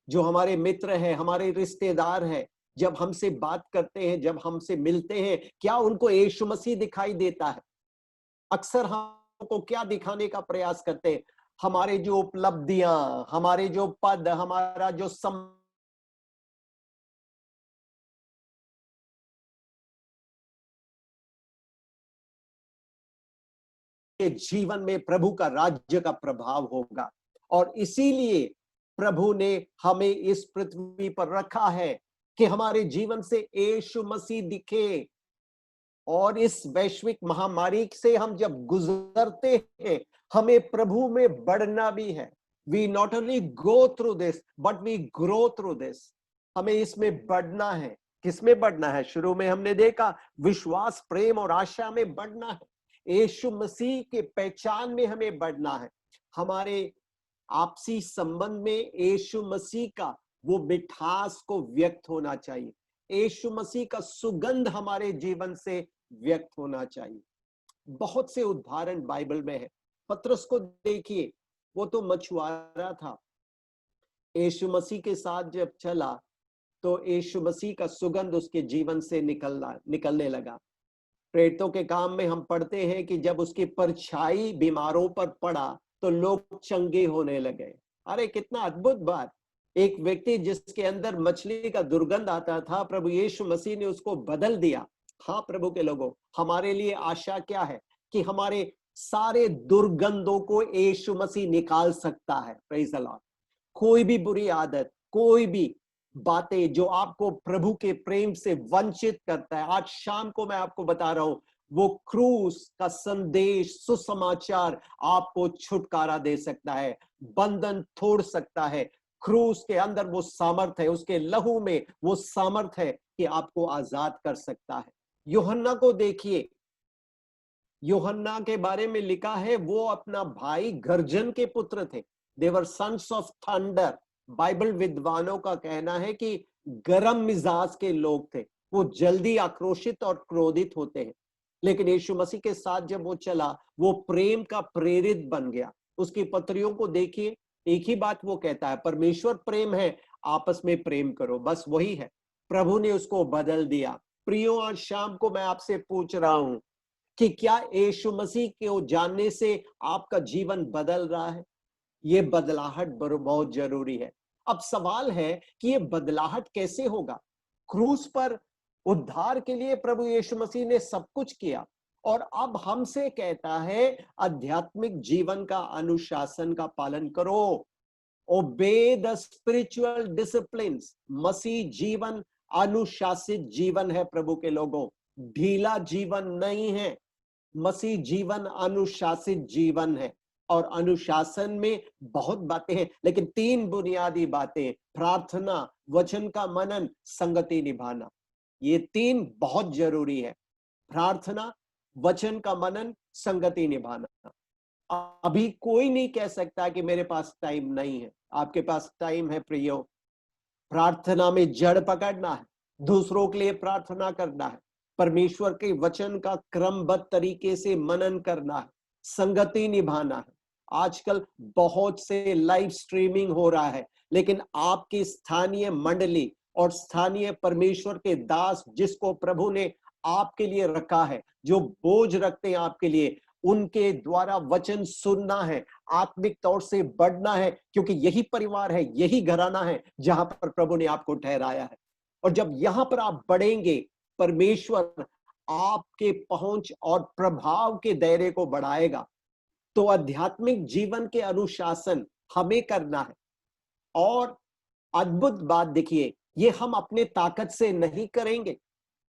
जो हमारे मित्र हैं, हमारे रिश्तेदार हैं, जब हमसे बात करते हैं, जब हमसे मिलते हैं, क्या उनको यीशु मसीह दिखाई देता है? अक्सर हमको क्या दिखाने का प्रयास करते हैं? हमारे जो उपलब्धियां, हमारे जो पद, हमारा जो के जीवन में प्रभु का राज्य का प्रभाव होगा। और इसीलिए प्रभु ने हमें इस पृथ्वी पर रखा है कि हमारे जीवन से यीशु मसीह दिखे। और इस वैश्विक महामारी से हम जब गुजरते हैं, हमें प्रभु में बढ़ना भी है। We not only go through this but we grow through this. हमें इसमें बढ़ना है। किसमें बढ़ना है? शुरू में हमने देखा विश्वास, प्रेम और आशा में बढ़ना है। यीशु मसीह के पहचान में हमें बढ़ना है। हमारे आपसी संबंध में यीशु मसीह का वो मिठास को व्यक्त होना चाहिए। यीशु मसीह का सुगंध हमारे जीवन से व्यक्त होना चाहिए। बहुत से उदाहरण बाइबल में है। पतरस को देखिए, वो तो मछुआरा था, यीशु मसीह के साथ जब चला तो यीशु मसीह का सुगंध उसके जीवन से निकलने लगा। प्रेरितों के काम में हम पढ़ते हैं कि जब उसकी परछाई बीमारों पर पड़ा तो लोग चंगे होने लगे। अरे कितना अद्भुत बात! एक व्यक्ति जिसके अंदर मछली का दुर्गंध आता था, प्रभु यीशु मसीह ने उसको बदल दिया। हाँ प्रभु के लोगों, हमारे लिए आशा क्या है कि हमारे सारे दुर्गंधों को यीशु मसीह निकाल सकता है। Praise the Lord. कोई भी बुरी आदत, कोई भी बातें जो आपको प्रभु के प्रेम से वंचित करता है, आज शाम को मैं आपको बता रहा हूं, वो क्रूस का संदेश, सुसमाचार आपको छुटकारा दे सकता है, बंधन तोड़ सकता है। क्रूस के अंदर वो सामर्थ है, उसके लहू में वो सामर्थ है कि आपको आजाद कर सकता है। यूहन्ना को देखिए, यूहन्ना के बारे में लिखा है वो अपना भाई गर्जन के पुत्र थे। दे वर सन्स ऑफ थंडर। बाइबल विद्वानों का कहना है कि गरम मिजाज के लोग थे, वो जल्दी आक्रोशित और क्रोधित होते हैं। लेकिन यीशु मसीह के साथ जब वो चला, वो प्रेम का प्रेरित बन गया। उसकी पत्रियों को देखिए, एक ही बात वो कहता है, परमेश्वर प्रेम है, आपस में प्रेम करो, बस वही है। प्रभु ने उसको बदल दिया। प्रियो, आज शाम को मैं आपसे पूछ रहा हूं कि क्या यीशु मसीह को जानने से आपका जीवन बदल रहा है? ये बदलाहट बहुत जरूरी है। अब सवाल है कि ये बदलाहट कैसे होगा? क्रूस पर उद्धार के लिए प्रभु यीशु मसीह ने सब कुछ किया और अब हमसे कहता है आध्यात्मिक जीवन का अनुशासन का पालन करो। Obey the spiritual disciplines. मसीह जीवन अनुशासित जीवन है प्रभु के लोगों, ढीला जीवन नहीं है। मसीह जीवन अनुशासित जीवन है और अनुशासन में बहुत बातें हैं, लेकिन 3 बुनियादी बातें, प्रार्थना, वचन का मनन, संगति निभाना, ये 3 बहुत जरूरी है। प्रार्थना, वचन का मनन, संगति निभाना। अभी कोई नहीं कह सकता कि मेरे पास टाइम नहीं है। आपके पास टाइम है प्रियो। प्रार्थना में जड़ पकड़ना है, दूसरों के लिए प्रार्थना करना है, परमेश्वर के वचन का क्रमबद्ध तरीके से मनन करना है, संगति निभाना है। आजकल बहुत से लाइव स्ट्रीमिंग हो रहा है, लेकिन आपकी स्थानीय मंडली और स्थानीय परमेश्वर के दास जिसको प्रभु ने आपके लिए रखा है, जो बोझ रखते हैं आपके लिए, उनके द्वारा वचन सुनना है, आत्मिक तौर से बढ़ना है, क्योंकि यही परिवार है, यही घराना है जहां पर प्रभु ने आपको ठहराया है। और जब यहां पर आप बढ़ेंगे, परमेश्वर आपके पहुंच और प्रभाव के दायरे को बढ़ाएगा। तो आध्यात्मिक जीवन के अनुशासन हमें करना है। और अद्भुत बात देखिए, ये हम अपने ताकत से नहीं करेंगे,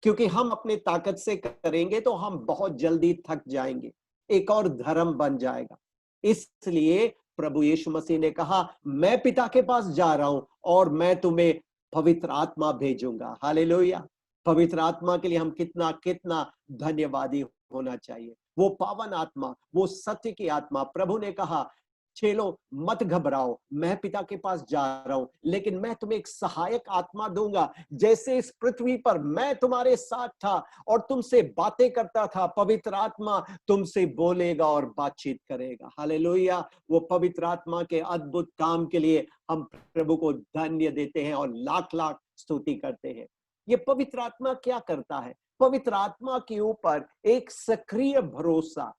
क्योंकि हम अपने ताकत से करेंगे तो हम बहुत जल्दी थक जाएंगे, एक और धर्म बन जाएगा। इसलिए प्रभु यीशु मसीह ने कहा, मैं पिता के पास जा रहा हूं और मैं तुम्हें पवित्र आत्मा भेजूंगा। हालेलुया। पवित्र आत्मा के लिए हम कितना कितना धन्यवादी होना चाहिए। वो पावन आत्मा, वो सत्य की आत्मा। प्रभु ने कहा, चेलो मत घबराओ, मैं पिता के पास जा रहा हूं, लेकिन मैं तुम्हें एक सहायक आत्मा दूंगा। जैसे इस पृथ्वी पर मैं तुम्हारे साथ था और तुमसे बातें करता था, पवित्र आत्मा तुमसे बोलेगा और बातचीत करेगा। हालेलुया। वो पवित्र आत्मा के अद्भुत काम के लिए हम प्रभु को धन्य देते हैं और लाख लाख स्तुति करते हैं। ये पवित्र आत्मा क्या करता है? पवित्र आत्मा के ऊपर एक सक्रिय भरोसा,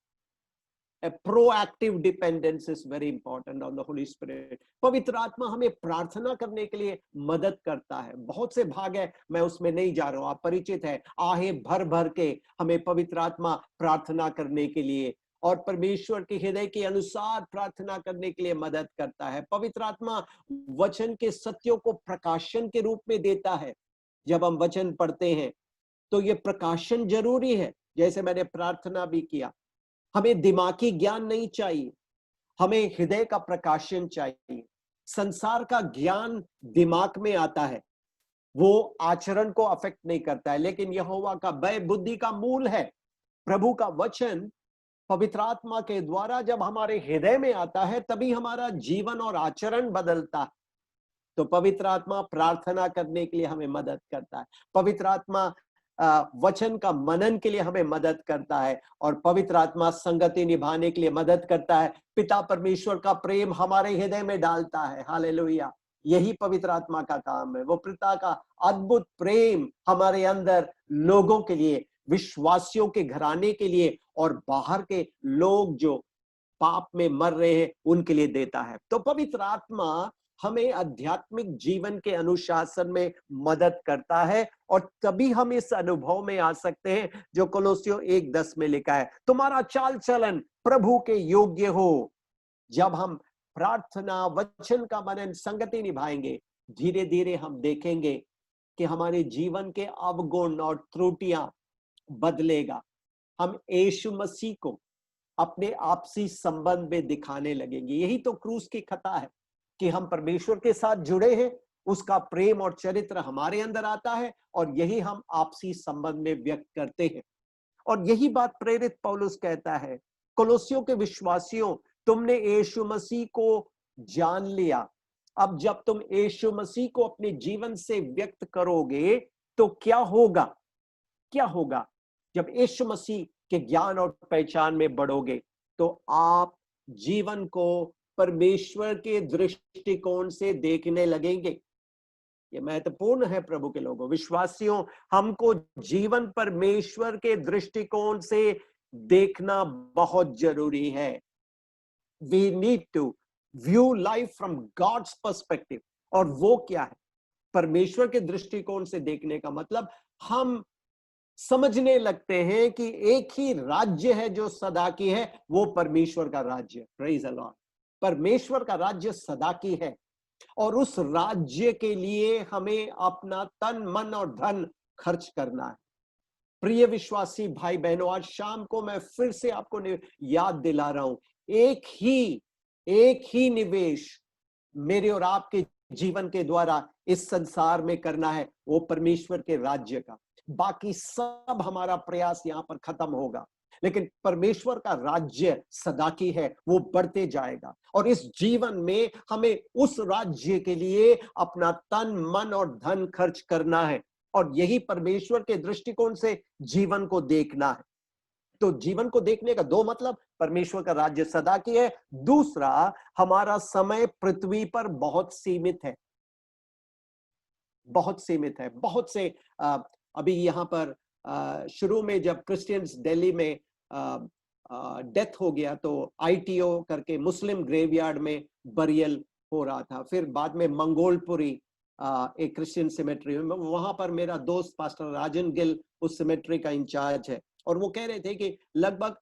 a proactive dependence is very important on the Holy Spirit. पवित्र आत्मा हमें प्रार्थना करने के लिए मदद करता है। बहुत से भाग है, मैं उसमें नहीं जा रहा हूं, आप परिचित है। आहे भर भर के हमें पवित्र आत्मा प्रार्थना करने के लिए और परमेश्वर के हृदय के अनुसार प्रार्थना करने के लिए मदद करता है। पवित्र आत्मा वचन के सत्यों को प्रकाशन के रूप में देता है। जब हम वचन पढ़ते हैं तो ये प्रकाशन जरूरी है। जैसे मैंने प्रार्थना भी किया, हमें दिमागी ज्ञान नहीं चाहिए, हमें हृदय का प्रकाशन चाहिए। संसार का ज्ञान दिमाग में आता है, वो आचरण को अफेक्ट नहीं करता है, लेकिन यहोवा का भय बुद्धि का मूल है। प्रभु का वचन पवित्र आत्मा के द्वारा जब हमारे हृदय में आता है, तभी हमारा जीवन और आचरण बदलता है। तो पवित्र आत्मा प्रार्थना करने के लिए हमें मदद करता है, पवित्र आत्मा वचन का मनन के लिए हमें मदद करता है, और पवित्र आत्मा संगति निभाने के लिए मदद करता है। पिता परमेश्वर का प्रेम हमारे हृदय में डालता है। हालेलुया, यही पवित्र आत्मा का काम है। वो पिता का अद्भुत प्रेम हमारे अंदर लोगों के लिए, विश्वासियों के घराने के लिए और बाहर के लोग जो पाप में मर रहे हैं उनके लिए देता है। तो पवित्र आत्मा हमें आध्यात्मिक जीवन के अनुशासन में मदद करता है, और तभी हम इस अनुभव में आ सकते हैं जो कोलोसियों 1:10 में लिखा है, तुम्हारा चाल चलन प्रभु के योग्य हो। जब हम प्रार्थना, वचन का मनन, संगति निभाएंगे, धीरे धीरे हम देखेंगे कि हमारे जीवन के अवगुण और त्रुटियां बदलेगा। हम यीशु मसीह को अपने आपसी संबंध में दिखाने लगेंगे। यही तो क्रूस की कथा है कि हम परमेश्वर के साथ जुड़े हैं, उसका प्रेम और चरित्र हमारे अंदर आता है, और यही हम आपसी संबंध में व्यक्त करते हैं। और यही बात प्रेरित पौलुस कहता है, कोलोसियों के विश्वासियों, तुमने यीशु मसीह को जान लिया। अब जब तुम यीशु मसीह को अपने जीवन से व्यक्त करोगे तो क्या होगा? क्या होगा? जब यीशु मसीह के ज्ञान और पहचान में बढ़ोगे तो आप जीवन को परमेश्वर के दृष्टिकोण से देखने लगेंगे। ये महत्वपूर्ण है प्रभु के लोगों, विश्वासियों, हमको जीवन परमेश्वर के दृष्टिकोण से देखना बहुत जरूरी है। We need to view life from God's perspective। और वो क्या है? परमेश्वर के दृष्टिकोण से देखने का मतलब हम समझने लगते हैं कि एक ही राज्य है जो सदा की है, वो परमेश्वर का राज्य। Praise the Lord. परमेश्वर का राज्य सदा की है, और उस राज्य के लिए हमें अपना तन, मन और धन खर्च करना है। प्रिय विश्वासी भाई बहनों, आज शाम को मैं फिर से आपको याद दिला रहा हूं, एक ही निवेश मेरे और आपके जीवन के द्वारा इस संसार में करना है, वो परमेश्वर के राज्य का। बाकी सब हमारा प्रयास यहां पर खत्म होगा, लेकिन परमेश्वर का राज्य सदा की है, वो बढ़ते जाएगा। और इस जीवन में हमें उस राज्य के लिए अपना तन, मन और धन खर्च करना है, और यही परमेश्वर के दृष्टिकोण से जीवन को देखना है। तो जीवन को देखने का दो मतलब, परमेश्वर का राज्य सदा की है, दूसरा हमारा समय पृथ्वी पर बहुत सीमित है, बहुत सीमित है। बहुत से अभी यहाँ पर शुरू में जब क्रिश्चियंस दिल्ली में डेथ हो गया तो ITO करके मुस्लिम ग्रेवयार्ड में बरियल हो रहा था। फिर बाद में मंगोलपुरी एक क्रिश्चियन सिमेट्री, वहां पर मेरा दोस्त पास्टर राजन गिल उस सिमेट्री का इंचार्ज है, और वो कह रहे थे कि लगभग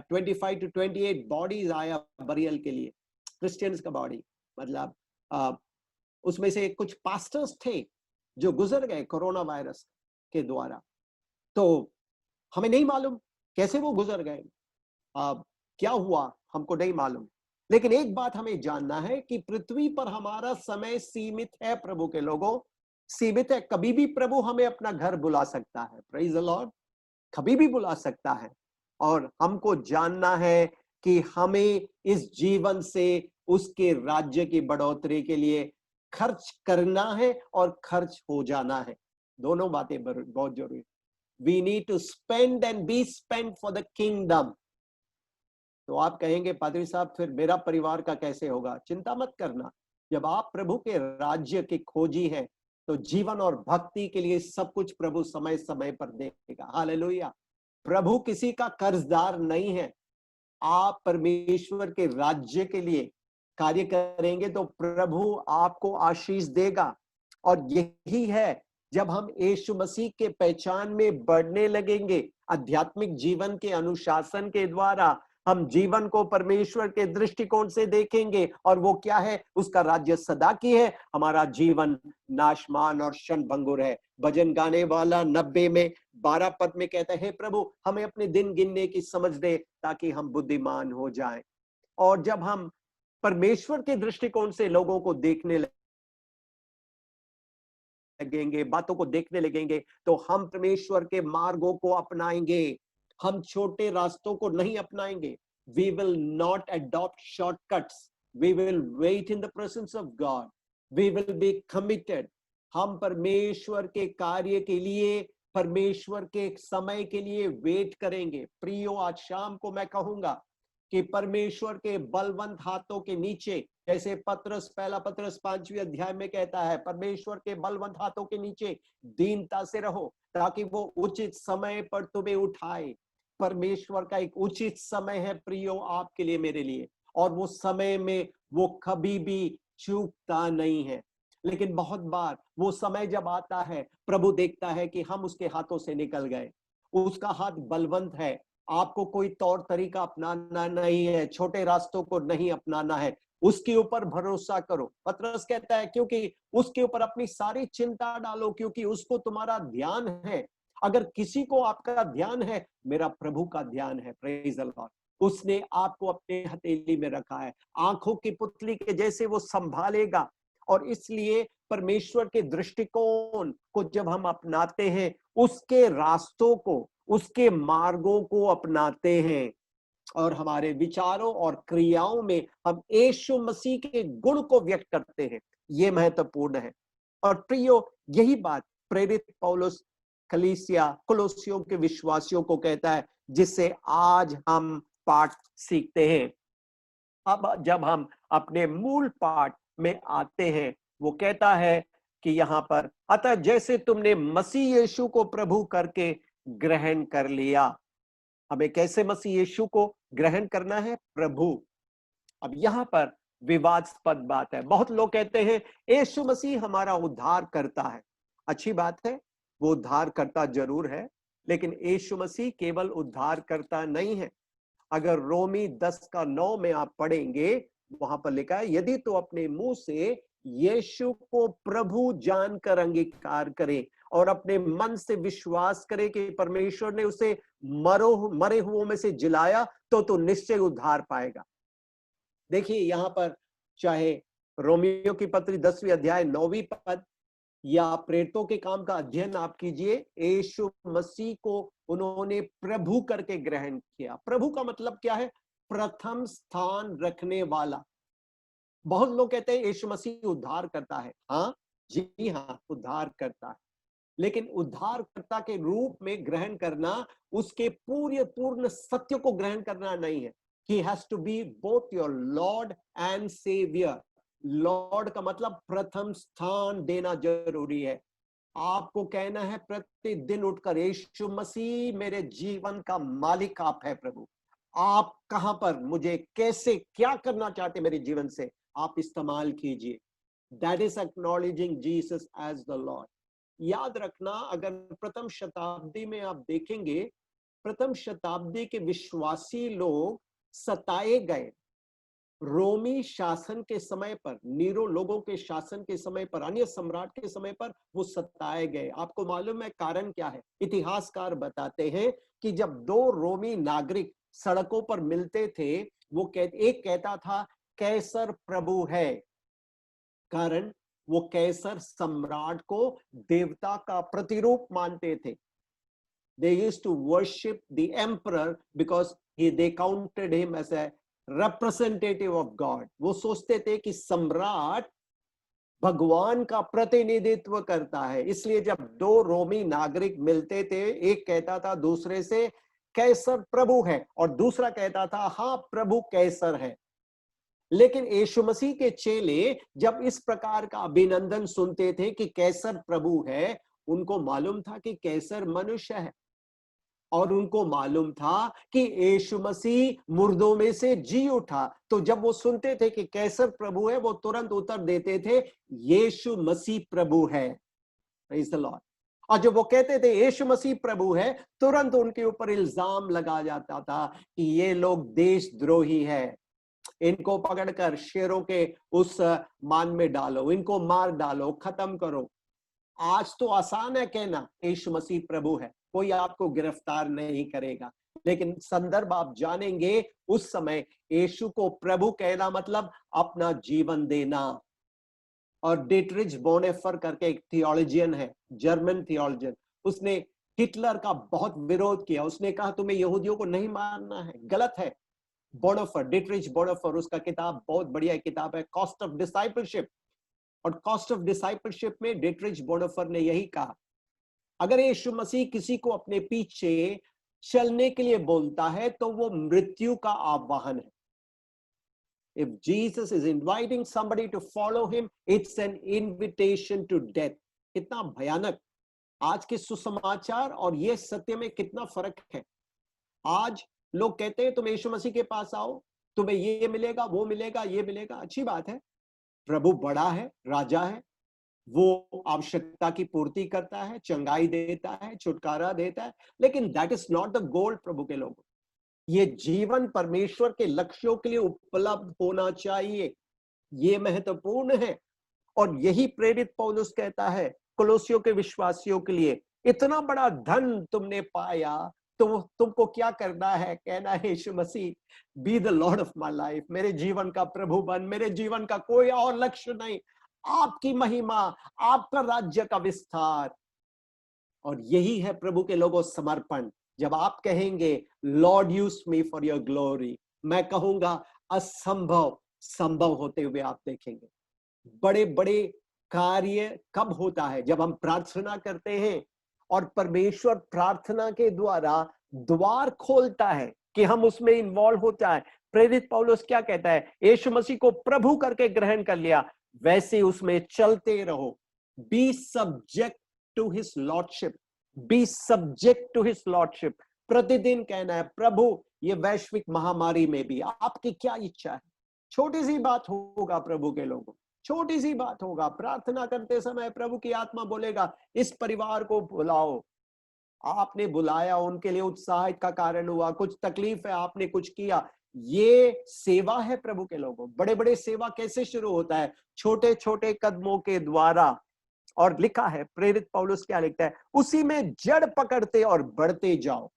25 to 28 बॉडीज आया बरियल के लिए, क्रिश्चियंस का बॉडी। मतलब उसमें से कुछ पास्टर्स थे जो गुजर गए कोरोना वायरस के द्वारा। तो हमें नहीं मालूम कैसे वो गुजर गए, क्या हुआ हमको नहीं मालूम, लेकिन एक बात हमें जानना है कि पृथ्वी पर हमारा समय सीमित है। प्रभु के लोगों, सीमित है। कभी भी प्रभु हमें अपना घर बुला सकता है। Praise the Lord. कभी भी बुला सकता है, और हमको जानना है कि हमें इस जीवन से उसके राज्य की बढ़ोतरी के लिए खर्च करना है और खर्च हो जाना है। दोनों बातें बहुत जरूरी। We need to spend and be spent for the kingdom। तो आप कहेंगे पादरी साहब फिर मेरा परिवार का कैसे होगा? चिंता मत करना, जब आप प्रभु के राज्य की खोजी हैं तो जीवन और भक्ति के लिए सब कुछ प्रभु समय समय पर देगा। हालेलुया। प्रभु किसी का कर्जदार नहीं है। आप परमेश्वर के राज्य के लिए कार्य करेंगे तो प्रभु आपको आशीष देगा। और यही है, जब हम यीशु मसीह के पहचान में बढ़ने लगेंगे, आध्यात्मिक जीवन के अनुशासन के द्वारा हम जीवन को परमेश्वर के दृष्टिकोण से देखेंगे, और वो क्या है? उसका राज्य सदा की है, हमारा जीवन नाशमान और क्षणभंगुर है। भजन गाने वाला 90 में 12 पद में कहता है, हे प्रभु हमें अपने दिन गिनने की समझ दे ताकि हम बुद्धिमान हो जाएं। और जब हम परमेश्वर के दृष्टिकोण से लोगों को देखने लगेंगे, बातों को देखने लगेंगे, तो हम परमेश्वर के मार्गों को अपनाएंगे। हम छोटे रास्तों को नहीं अपनाएंगे। We will not adopt shortcuts. We will wait in the presence of God. We will be committed. हम परमेश्वर के कार्य के लिए, परमेश्वर के समय के लिए वेट करेंगे। प्रियो, आज शाम को मैं कहूंगा कि परमेश्वर के बलवंत हाथों के नीचे, जैसे पहला पत्रस 5वें अध्याय में कहता है, परमेश्वर के बलवंत हाथों के नीचे दीनता से रहो ताकि वो उचित समय पर तुम्हें उठाए। परमेश्वर का एक उचित समय है प्रियो, आपके लिए, मेरे लिए, और वो समय में वो कभी भी चूकता नहीं है। लेकिन बहुत बार वो समय जब आता है, प्रभु देखता है कि हम उसके हाथों से निकल गए। उसका हाथ बलवंत है। आपको कोई तौर तरीका अपनाना नहीं है, छोटे रास्तों को नहीं अपनाना है, उसके ऊपर भरोसा करो। पतरस कहता है क्योंकि उसके ऊपर अपनी सारी चिंता डालो, क्योंकि उसको तुम्हारा ध्यान है। अगर किसी को आपका ध्यान है, मेरा प्रभु का ध्यान है। Praise the Lord. उसने आपको अपने हथेली में रखा है, आंखों की पुतली के जैसे वो संभालेगा। और इसलिए परमेश्वर के दृष्टिकोण को जब हम अपनाते हैं, उसके रास्तों को, उसके मार्गों को अपनाते हैं, और हमारे विचारों और क्रियाओं में हम यीशु मसीह के गुण को व्यक्त करते हैं, ये महत्वपूर्ण है। और प्रियो, यही बात प्रेरित पौलुस कुलोसियों के विश्वासियों को कहता है, जिससे आज हम पाठ सीखते हैं। अब जब हम अपने मूल पाठ में आते हैं, वो कहता है कि यहाँ पर, अतः जैसे तुमने मसीह यीशु को प्रभु करके ग्रहण कर लिया। हमें कैसे मसीह यीशु को ग्रहण करना है? प्रभु। अब यहाँ पर विवादास्पद बात है। बहुत लोग कहते हैं यीशु मसीह हमारा उद्धार करता है। अच्छी बात है, वो उद्धार करता जरूर है, लेकिन यीशु मसीह केवल उद्धार करता नहीं है। अगर रोमी 10:9 में आप पढ़ेंगे, वहां पर लिखा है, यदि तो अपने मुंह से यीशु को प्रभु जानकर अंगीकार करे और अपने मन से विश्वास करे कि परमेश्वर ने उसे मरे हुओं में से जिलाया, तो निश्चय उद्धार पाएगा। देखिए यहाँ पर, चाहे रोमियो की पत्री 10वीं अध्याय 9वीं पद, या प्रेरितों के काम का अध्ययन आप कीजिए, यीशु मसीह को उन्होंने प्रभु करके ग्रहण किया। प्रभु का मतलब क्या है? प्रथम स्थान रखने वाला। बहुत लोग कहते हैं यीशु मसीह उद्धार करता है। हाँ जी, हाँ, उद्धार करता है, लेकिन उद्धारकर्ता के रूप में ग्रहण करना, उसके पूर्ण सत्य को ग्रहण करना नहीं है। He has to be both your Lord and Savior. Lord का मतलब प्रथम स्थान देना जरूरी है। आपको कहना है प्रतिदिन उठकर, यीशु मसीह मेरे जीवन का मालिक आप है प्रभु। आप कहां पर, मुझे कैसे, क्या करना चाहते मेरे जीवन से, आप इस्तेमाल कीजिए। That is acknowledging Jesus as the Lord. याद रखना, अगर प्रथम शताब्दी में आप देखेंगे, प्रथम शताब्दी के विश्वासी लोग सताए गए। रोमी शासन के समय पर, नीरो लोगों के शासन के समय पर, अन्य सम्राट के समय पर वो सताए गए। आपको मालूम है कारण क्या है? इतिहासकार बताते हैं कि जब दो रोमी नागरिक सड़कों पर मिलते थे, वो एक कहता था कैसर प्रभु है, कारण वो कैसर सम्राट को देवता का प्रतिरूप मानते थे। They used to worship the emperor because they counted him as a representative of God. वो सोचते थे कि सम्राट भगवान का प्रतिनिधित्व करता है। इसलिए जब दो रोमी नागरिक मिलते थे, एक कहता था दूसरे से कैसर प्रभु है, और दूसरा कहता था हाँ प्रभु कैसर है। लेकिन यीशु मसीह के चेले जब इस प्रकार का अभिनंदन सुनते थे कि कैसर प्रभु है, उनको मालूम था कि कैसर मनुष्य है, और उनको मालूम था कि यीशु मसीह मुर्दों में से जी उठा। तो जब वो सुनते थे कि कैसर प्रभु है, वो तुरंत उत्तर देते थे यीशु मसीह प्रभु है। Praise the Lord. और जब वो कहते थे यीशु मसीह प्रभु है, तुरंत उनके ऊपर इल्जाम लगा जाता था कि ये लोग देशद्रोही है, इनको पकड़कर शेरों के उस मान में डालो, इनको मार डालो, खत्म करो। आज तो आसान है कहना यीशु मसीह प्रभु है, कोई आपको गिरफ्तार नहीं करेगा। लेकिन संदर्भ आप जानेंगे, उस समय यीशु को प्रभु कहना मतलब अपना जीवन देना। और डिटरिच बोनेफर करके एक थियोलॉजियन है, जर्मन थियोलॉजियन, उसने हिटलर का बहुत विरोध किया। उसने कहा तुम्हें यहूदियों को नहीं मारना है, गलत है। बोनेफर, डिटरिच बोनेफर, उसका किताब बहुत बढ़िया किताब है, कॉस्ट ऑफ डिसाइपलशिप। और कॉस्ट ऑफ डिसाइपलशिप में डिटरिच बोनाफर ने यही कहा, अगर यीशु मसीह किसी को अपने पीछे चलने के लिए बोलता है तो वो मृत्यु का आह्वान है। If Jesus is inviting somebody to follow him, it's an invitation to death. कितना भयानक आज के सुसमाचार और ये सत्य में कितना फर्क है। आज लोग कहते हैं तुम यीशु मसीह के पास आओ, तुम्हें ये मिलेगा, वो मिलेगा, ये मिलेगा। अच्छी बात है, प्रभु बड़ा है, राजा है, वो आवश्यकता की पूर्ति करता है, चंगाई देता है, छुटकारा देता है, लेकिन that is not the goal. प्रभु के लोगों, ये जीवन परमेश्वर के लक्ष्यों के लिए उपलब्ध होना चाहिए, ये महत्वपूर्ण है। और यही प्रेरित पौलुस कहता है कोलोसियों के विश्वासियों के लिए, इतना बड़ा धन तुमने पाया तो तुमको क्या करना है? कहना है Yeshu Masih, be the lord of my life, मेरे जीवन का प्रभु बन, मेरे जीवन का कोई और लक्ष्य नहीं, आपकी महिमा, आपका राज्य का विस्तार। और यही है प्रभु के लोगों समर्पण। जब आप कहेंगे Lord use me for your glory, मैं कहूंगा असंभव संभव होते हुए आप देखेंगे। बड़े बड़े कार्य कब होता है? जब हम प्रार्थना करते हैं और परमेश्वर प्रार्थना के द्वारा द्वार खोलता है कि हम उसमें इन्वॉल्व होता है। प्रेरित पौलुस क्या कहता है? यीशु मसीह को प्रभु करके ग्रहण कर लिया, वैसे उसमें चलते रहो। Be subject to his lordship, be subject to his lordship. प्रतिदिन कहना है प्रभु, ये वैश्विक महामारी में भी आपकी क्या इच्छा है? छोटी सी बात होगा प्रभु के लोगों, छोटी सी बात होगा। प्रार्थना करते समय प्रभु की आत्मा बोलेगा इस परिवार को बुलाओ, आपने बुलाया, उनके लिए उत्साहित का कारण हुआ, कुछ तकलीफ है, आपने कुछ किया, ये सेवा है प्रभु के लोगों। बड़े बड़े सेवा कैसे शुरू होता है? छोटे छोटे कदमों के द्वारा। और लिखा है, प्रेरित पौलुस क्या लिखता है? उसी में जड़ पकड़ते और बढ़ते जाओ।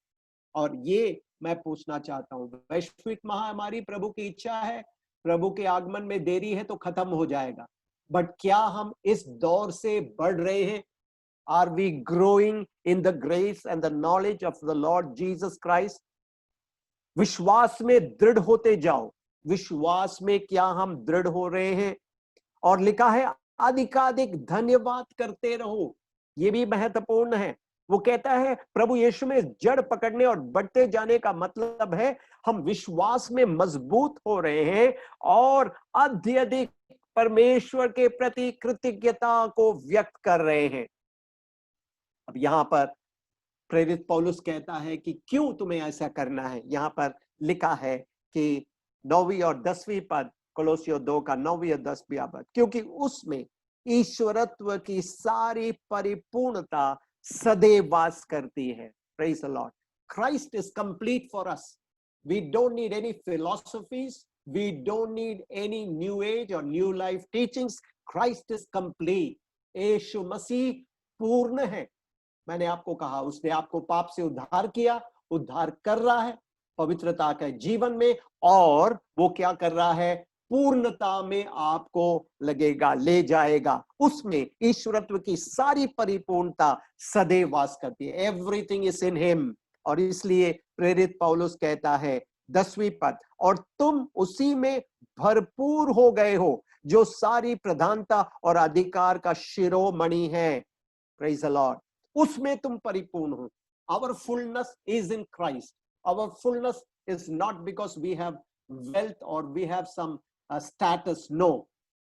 और ये मैं पूछना चाहता हूं, वैश्विक महामारी प्रभु की इच्छा है, प्रभु के आगमन में देरी है तो खत्म हो जाएगा, बट क्या हम इस दौर से बढ़ रहे हैं? Are we growing in the grace and the knowledge of the Lord Jesus Christ? विश्वास में दृढ़ होते जाओ। विश्वास में क्या हम दृढ़ हो रहे हैं? और लिखा है अधिकाधिक धन्यवाद करते रहो, ये भी महत्वपूर्ण है। वो कहता है प्रभु यीशु में जड़ पकड़ने और बढ़ते जाने का मतलब है हम विश्वास में मजबूत हो रहे हैं और अत्यधिक परमेश्वर के प्रति कृतज्ञता को व्यक्त कर रहे हैं। अब यहां पर प्रेरित पौलुस कहता है कि क्यों तुम्हें ऐसा करना है। यहां पर लिखा है कि 9वीं और 10वीं पद, कोलोसियों 2 का 9वीं और 10वीं पद, क्योंकि उसमें ईश्वरत्व की सारी परिपूर्णता सदैव वास करती है। Praise the Lord. Christ is complete for us. We don't need any philosophies. We don't need any new age or new life teachings. Christ is complete. यीशु मसीह पूर्ण है। मैंने आपको कहा उसने आपको पाप से उद्धार किया, उद्धार कर रहा है पवित्रता के जीवन में, और वो क्या कर रहा है? पूर्णता में आपको लगेगा, ले जाएगा। उसमें ईश्वरत्व की सारी परिपूर्णता सदैव वास करती है। Everything is in him. और इसलिए प्रेरित पौलुस कहता है 10वीं पद, और तुम उसी में भरपूर हो गए हो जो सारी प्रधानता और अधिकार का शिरोमणि है। Praise the Lord. उसमें तुम परिपूर्ण हो। Our fullness is in Christ. Our fullness is not because we have wealth or we have some status. No.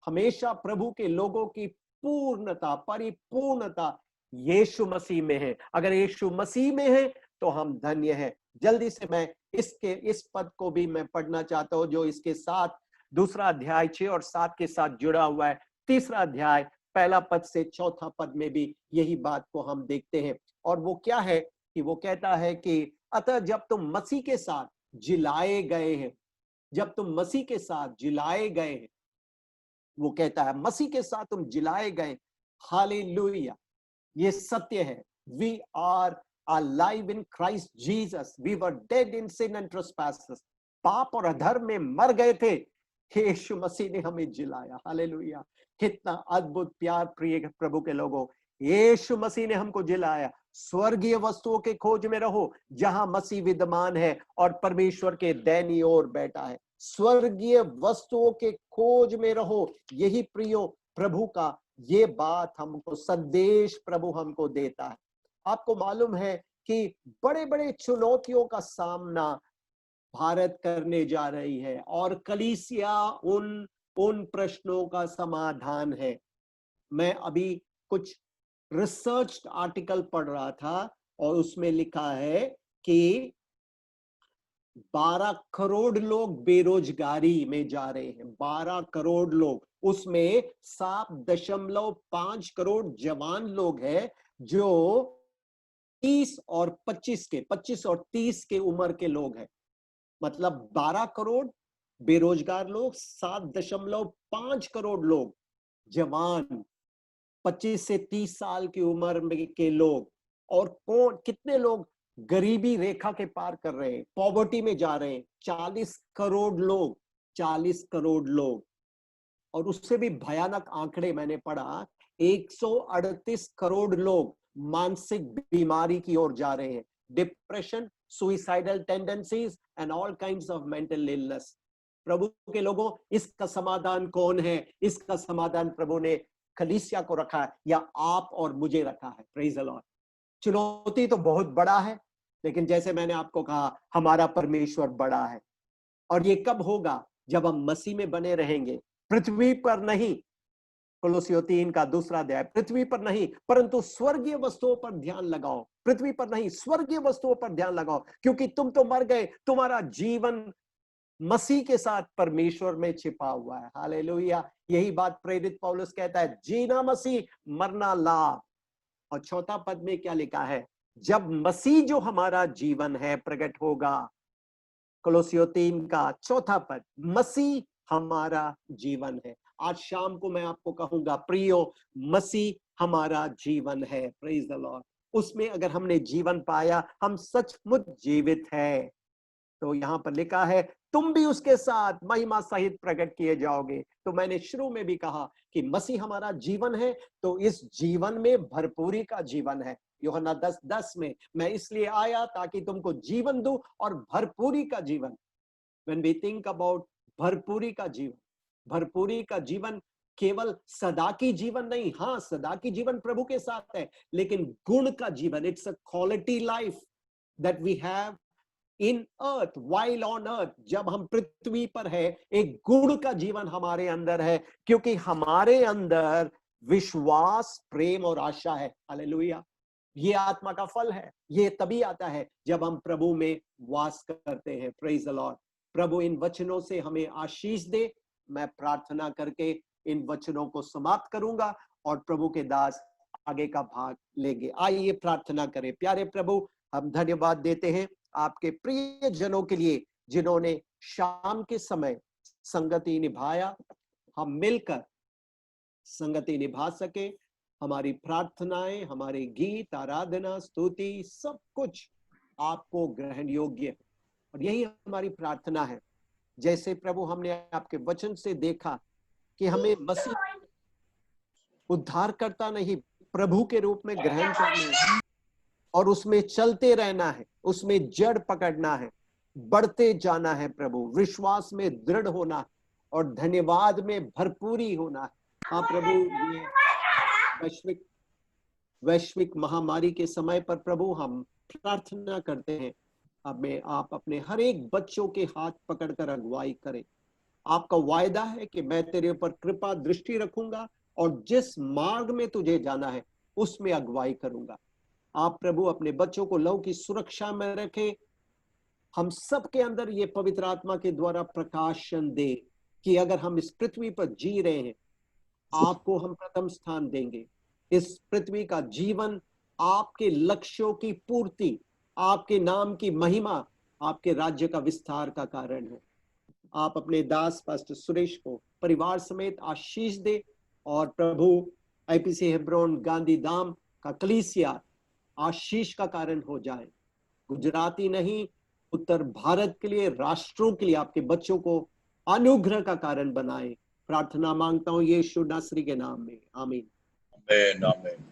हमेशा प्रभु के लोगों की पूर्णता, परिपूर्णता यीशु मसीह में है। अगर यीशु मसीह में है तो हम धन्य हैं। जल्दी से मैं इस पद को भी मैं पढ़ना चाहता हूं जो इसके साथ दूसरा अध्याय 6 और 7 के साथ जुड़ा हुआ है। तीसरा अध्याय पहला पद से चौथा पद में भी यही बात को हम देखते हैं। और वो क्या है कि वो कहता है कि अतः जब तुम मसीह के साथ जिलाए गए हैं, जब तुम मसीह के साथ जिलाए गए हैं, वो कहता है मसीह के साथ तुम जिलाए गए। हालेलुया, ये सत्य है। We are alive in Christ Jesus. We were dead in sin and trespasses. पाप और अधर्म में मर गए थे, यीशु मसीह ने हमें जिलाया। हालेलुया, कितना अद्भुत प्यार प्रिय प्रभु के लोगों, यीशु मसीह ने हमको जिलाया। स्वर्गीय वस्तुओं के खोज में रहो जहां मसीह विद्यमान है और परमेश्वर के दाहिनी ओर बैठा है। स्वर्गीय वस्तुओं के खोज में रहो। यही प्रियो प्रभु का ये बात हमको संदेश प्रभु हमको देता है। आपको मालूम है कि बड़े बड़े चुनौतियों का सामना भारत करने जा रही है और कलीसिया उन प्रश्नों का समाधान है। मैं अभी कुछ रिसर्च आर्टिकल पढ़ रहा था और उसमें लिखा है कि 12 करोड़ लोग बेरोजगारी में जा रहे हैं। 12 करोड़ लोग, उसमें 7.5 करोड़ जवान लोग हैं जो 25 और 30 के उम्र के लोग हैं। मतलब 12 करोड़ बेरोजगार लोग, 7.5 करोड़ लोग जवान 25 से 30 साल की उम्र में के लोग, और कितने लोग गरीबी रेखा के पार कर रहे हैं, पॉवर्टी में जा रहे हैं। 40 करोड़ लोग, 40 करोड़ लोग। और उससे भी भयानक आंकड़े मैंने पढ़ा, 138 करोड़ लोग मानसिक बीमारी की ओर जा रहे हैं। Depression, suicidal tendencies and all kinds of mental illness. प्रभु के लोगों, इसका समाधान कौन है? इसका समाधान प्रभु ने कलीसिया को रखा है, या आप और मुझे रखा है। Praise the Lord. चुनौती तो बहुत बड़ा है, लेकिन जैसे मैंने आपको कहा, हमारा परमेश्वर बड़ा है। और ये कब होगा? जब हम मसीह में बने रहेंगे, पृथ्वी पर नहीं। कोलोसियों 3 का 2 अध्याय, पृथ्वी पर नहीं परंतु स्वर्गीय वस्तुओं पर ध्यान लगाओ। पृथ्वी पर नहीं, स्वर्गीय वस्तुओं पर ध्यान लगाओ, क्योंकि तुम तो मर गए, तुम्हारा जीवन मसीह के साथ परमेश्वर में छिपा हुआ है। हालेलुया। यही बात प्रेरित पौलुस कहता है, जीना मसीह, मरना लाभ। और चौथा पद में क्या लिखा है? जब मसीह जो हमारा जीवन है प्रकट होगा। कोलोसियों 3 का 4 पद, मसीह हमारा जीवन है। आज शाम को मैं आपको कहूंगा, प्रियो, मसीह हमारा जीवन है। Praise the Lord. उसमें अगर हमने जीवन पाया, हम सचमुच जीवित है। तो यहां पर लिखा है, तुम भी उसके साथ महिमा सहित प्रकट किए जाओगे। तो मैंने शुरू में भी कहा कि मसीह हमारा जीवन है, तो इस जीवन में भरपूरी का जीवन है। यूहन्ना 10:10 में, मैं इसलिए आया ताकि तुमको जीवन दूं, और भरपूरी का जीवन। When we think about भरपूरी का जीवन, भरपूरी का जीवन केवल सदा की जीवन नहीं। हाँ, सदा की जीवन प्रभु के साथ है, लेकिन गुण का जीवन, it's a quality life that we have in earth, while on earth. जब हम पृथ्वी पर है, एक गुण का जीवन हमारे अंदर है, क्योंकि हमारे अंदर विश्वास, प्रेम और आशा है। हालेलुया। ये आत्मा का फल है। ये तभी आता है जब हम प्रभु में वास करते हैं। Praise the lord. प्रभु इन वचनों से हमें आशीष दे। मैं प्रार्थना करके इन वचनों को समाप्त करूंगा और प्रभु के दास आगे का भाग लेंगे। आइए प्रार्थना करें। प्यारे प्रभु, हम धन्यवाद देते हैं आपके प्रिय जनों के लिए, जिन्होंने शाम के समय संगति निभाया। हम मिलकर संगति निभा सके। हमारी प्रार्थनाएं, हमारे गीत, आराधना, स्तुति, सब कुछ आपको ग्रहण योग्य है। और यही हमारी प्रार्थना है। जैसे प्रभु हमने आपके वचन से देखा कि हमें मसीह उद्धार करता नहीं, प्रभु के रूप में ग्रहण करना है और उसमें चलते रहना है, उसमें जड़ पकड़ना है, बढ़ते जाना है प्रभु, विश्वास में दृढ़ होना है और धन्यवाद में भरपूरी होना है। हाँ प्रभु, ये वैश्विक महामारी के समय पर प्रभु हम प्रार्थना करते हैं, हमें आप अपने हर एक बच्चों के हाथ पकड़कर अगुवाई करें। आपका वायदा है कि मैं तेरे ऊपर कृपा दृष्टि रखूंगा और जिस मार्ग में तुझे जाना है उसमें अगुवाई करूंगा। आप प्रभु अपने बच्चों को लहू की सुरक्षा में रखें। हम सब के अंदर ये पवित्र आत्मा के द्वारा प्रकाशन दे कि अगर हम इस पृथ्वी पर जी रहे हैं, आपको हम प्रथम स्थान देंगे। इस पृथ्वी का जीवन आपके लक्ष्यों की पूर्ति, आपके नाम की महिमा, आपके राज्य का विस्तार का कारण है। आप अपने दास पास्टर सुरेश को परिवार समेत आशीष दे और प्रभु आईपीसी हेब्रोन गांधी धाम का कलीसिया आशीष का कारण हो जाए। गुजराती नहीं, उत्तर भारत के लिए, राष्ट्रों के लिए आपके बच्चों को अनुग्रह का कारण बनाए। प्रार्थना मांगता हूं यीशु नासरी के नाम में, आमीन। आमीन, आमीन।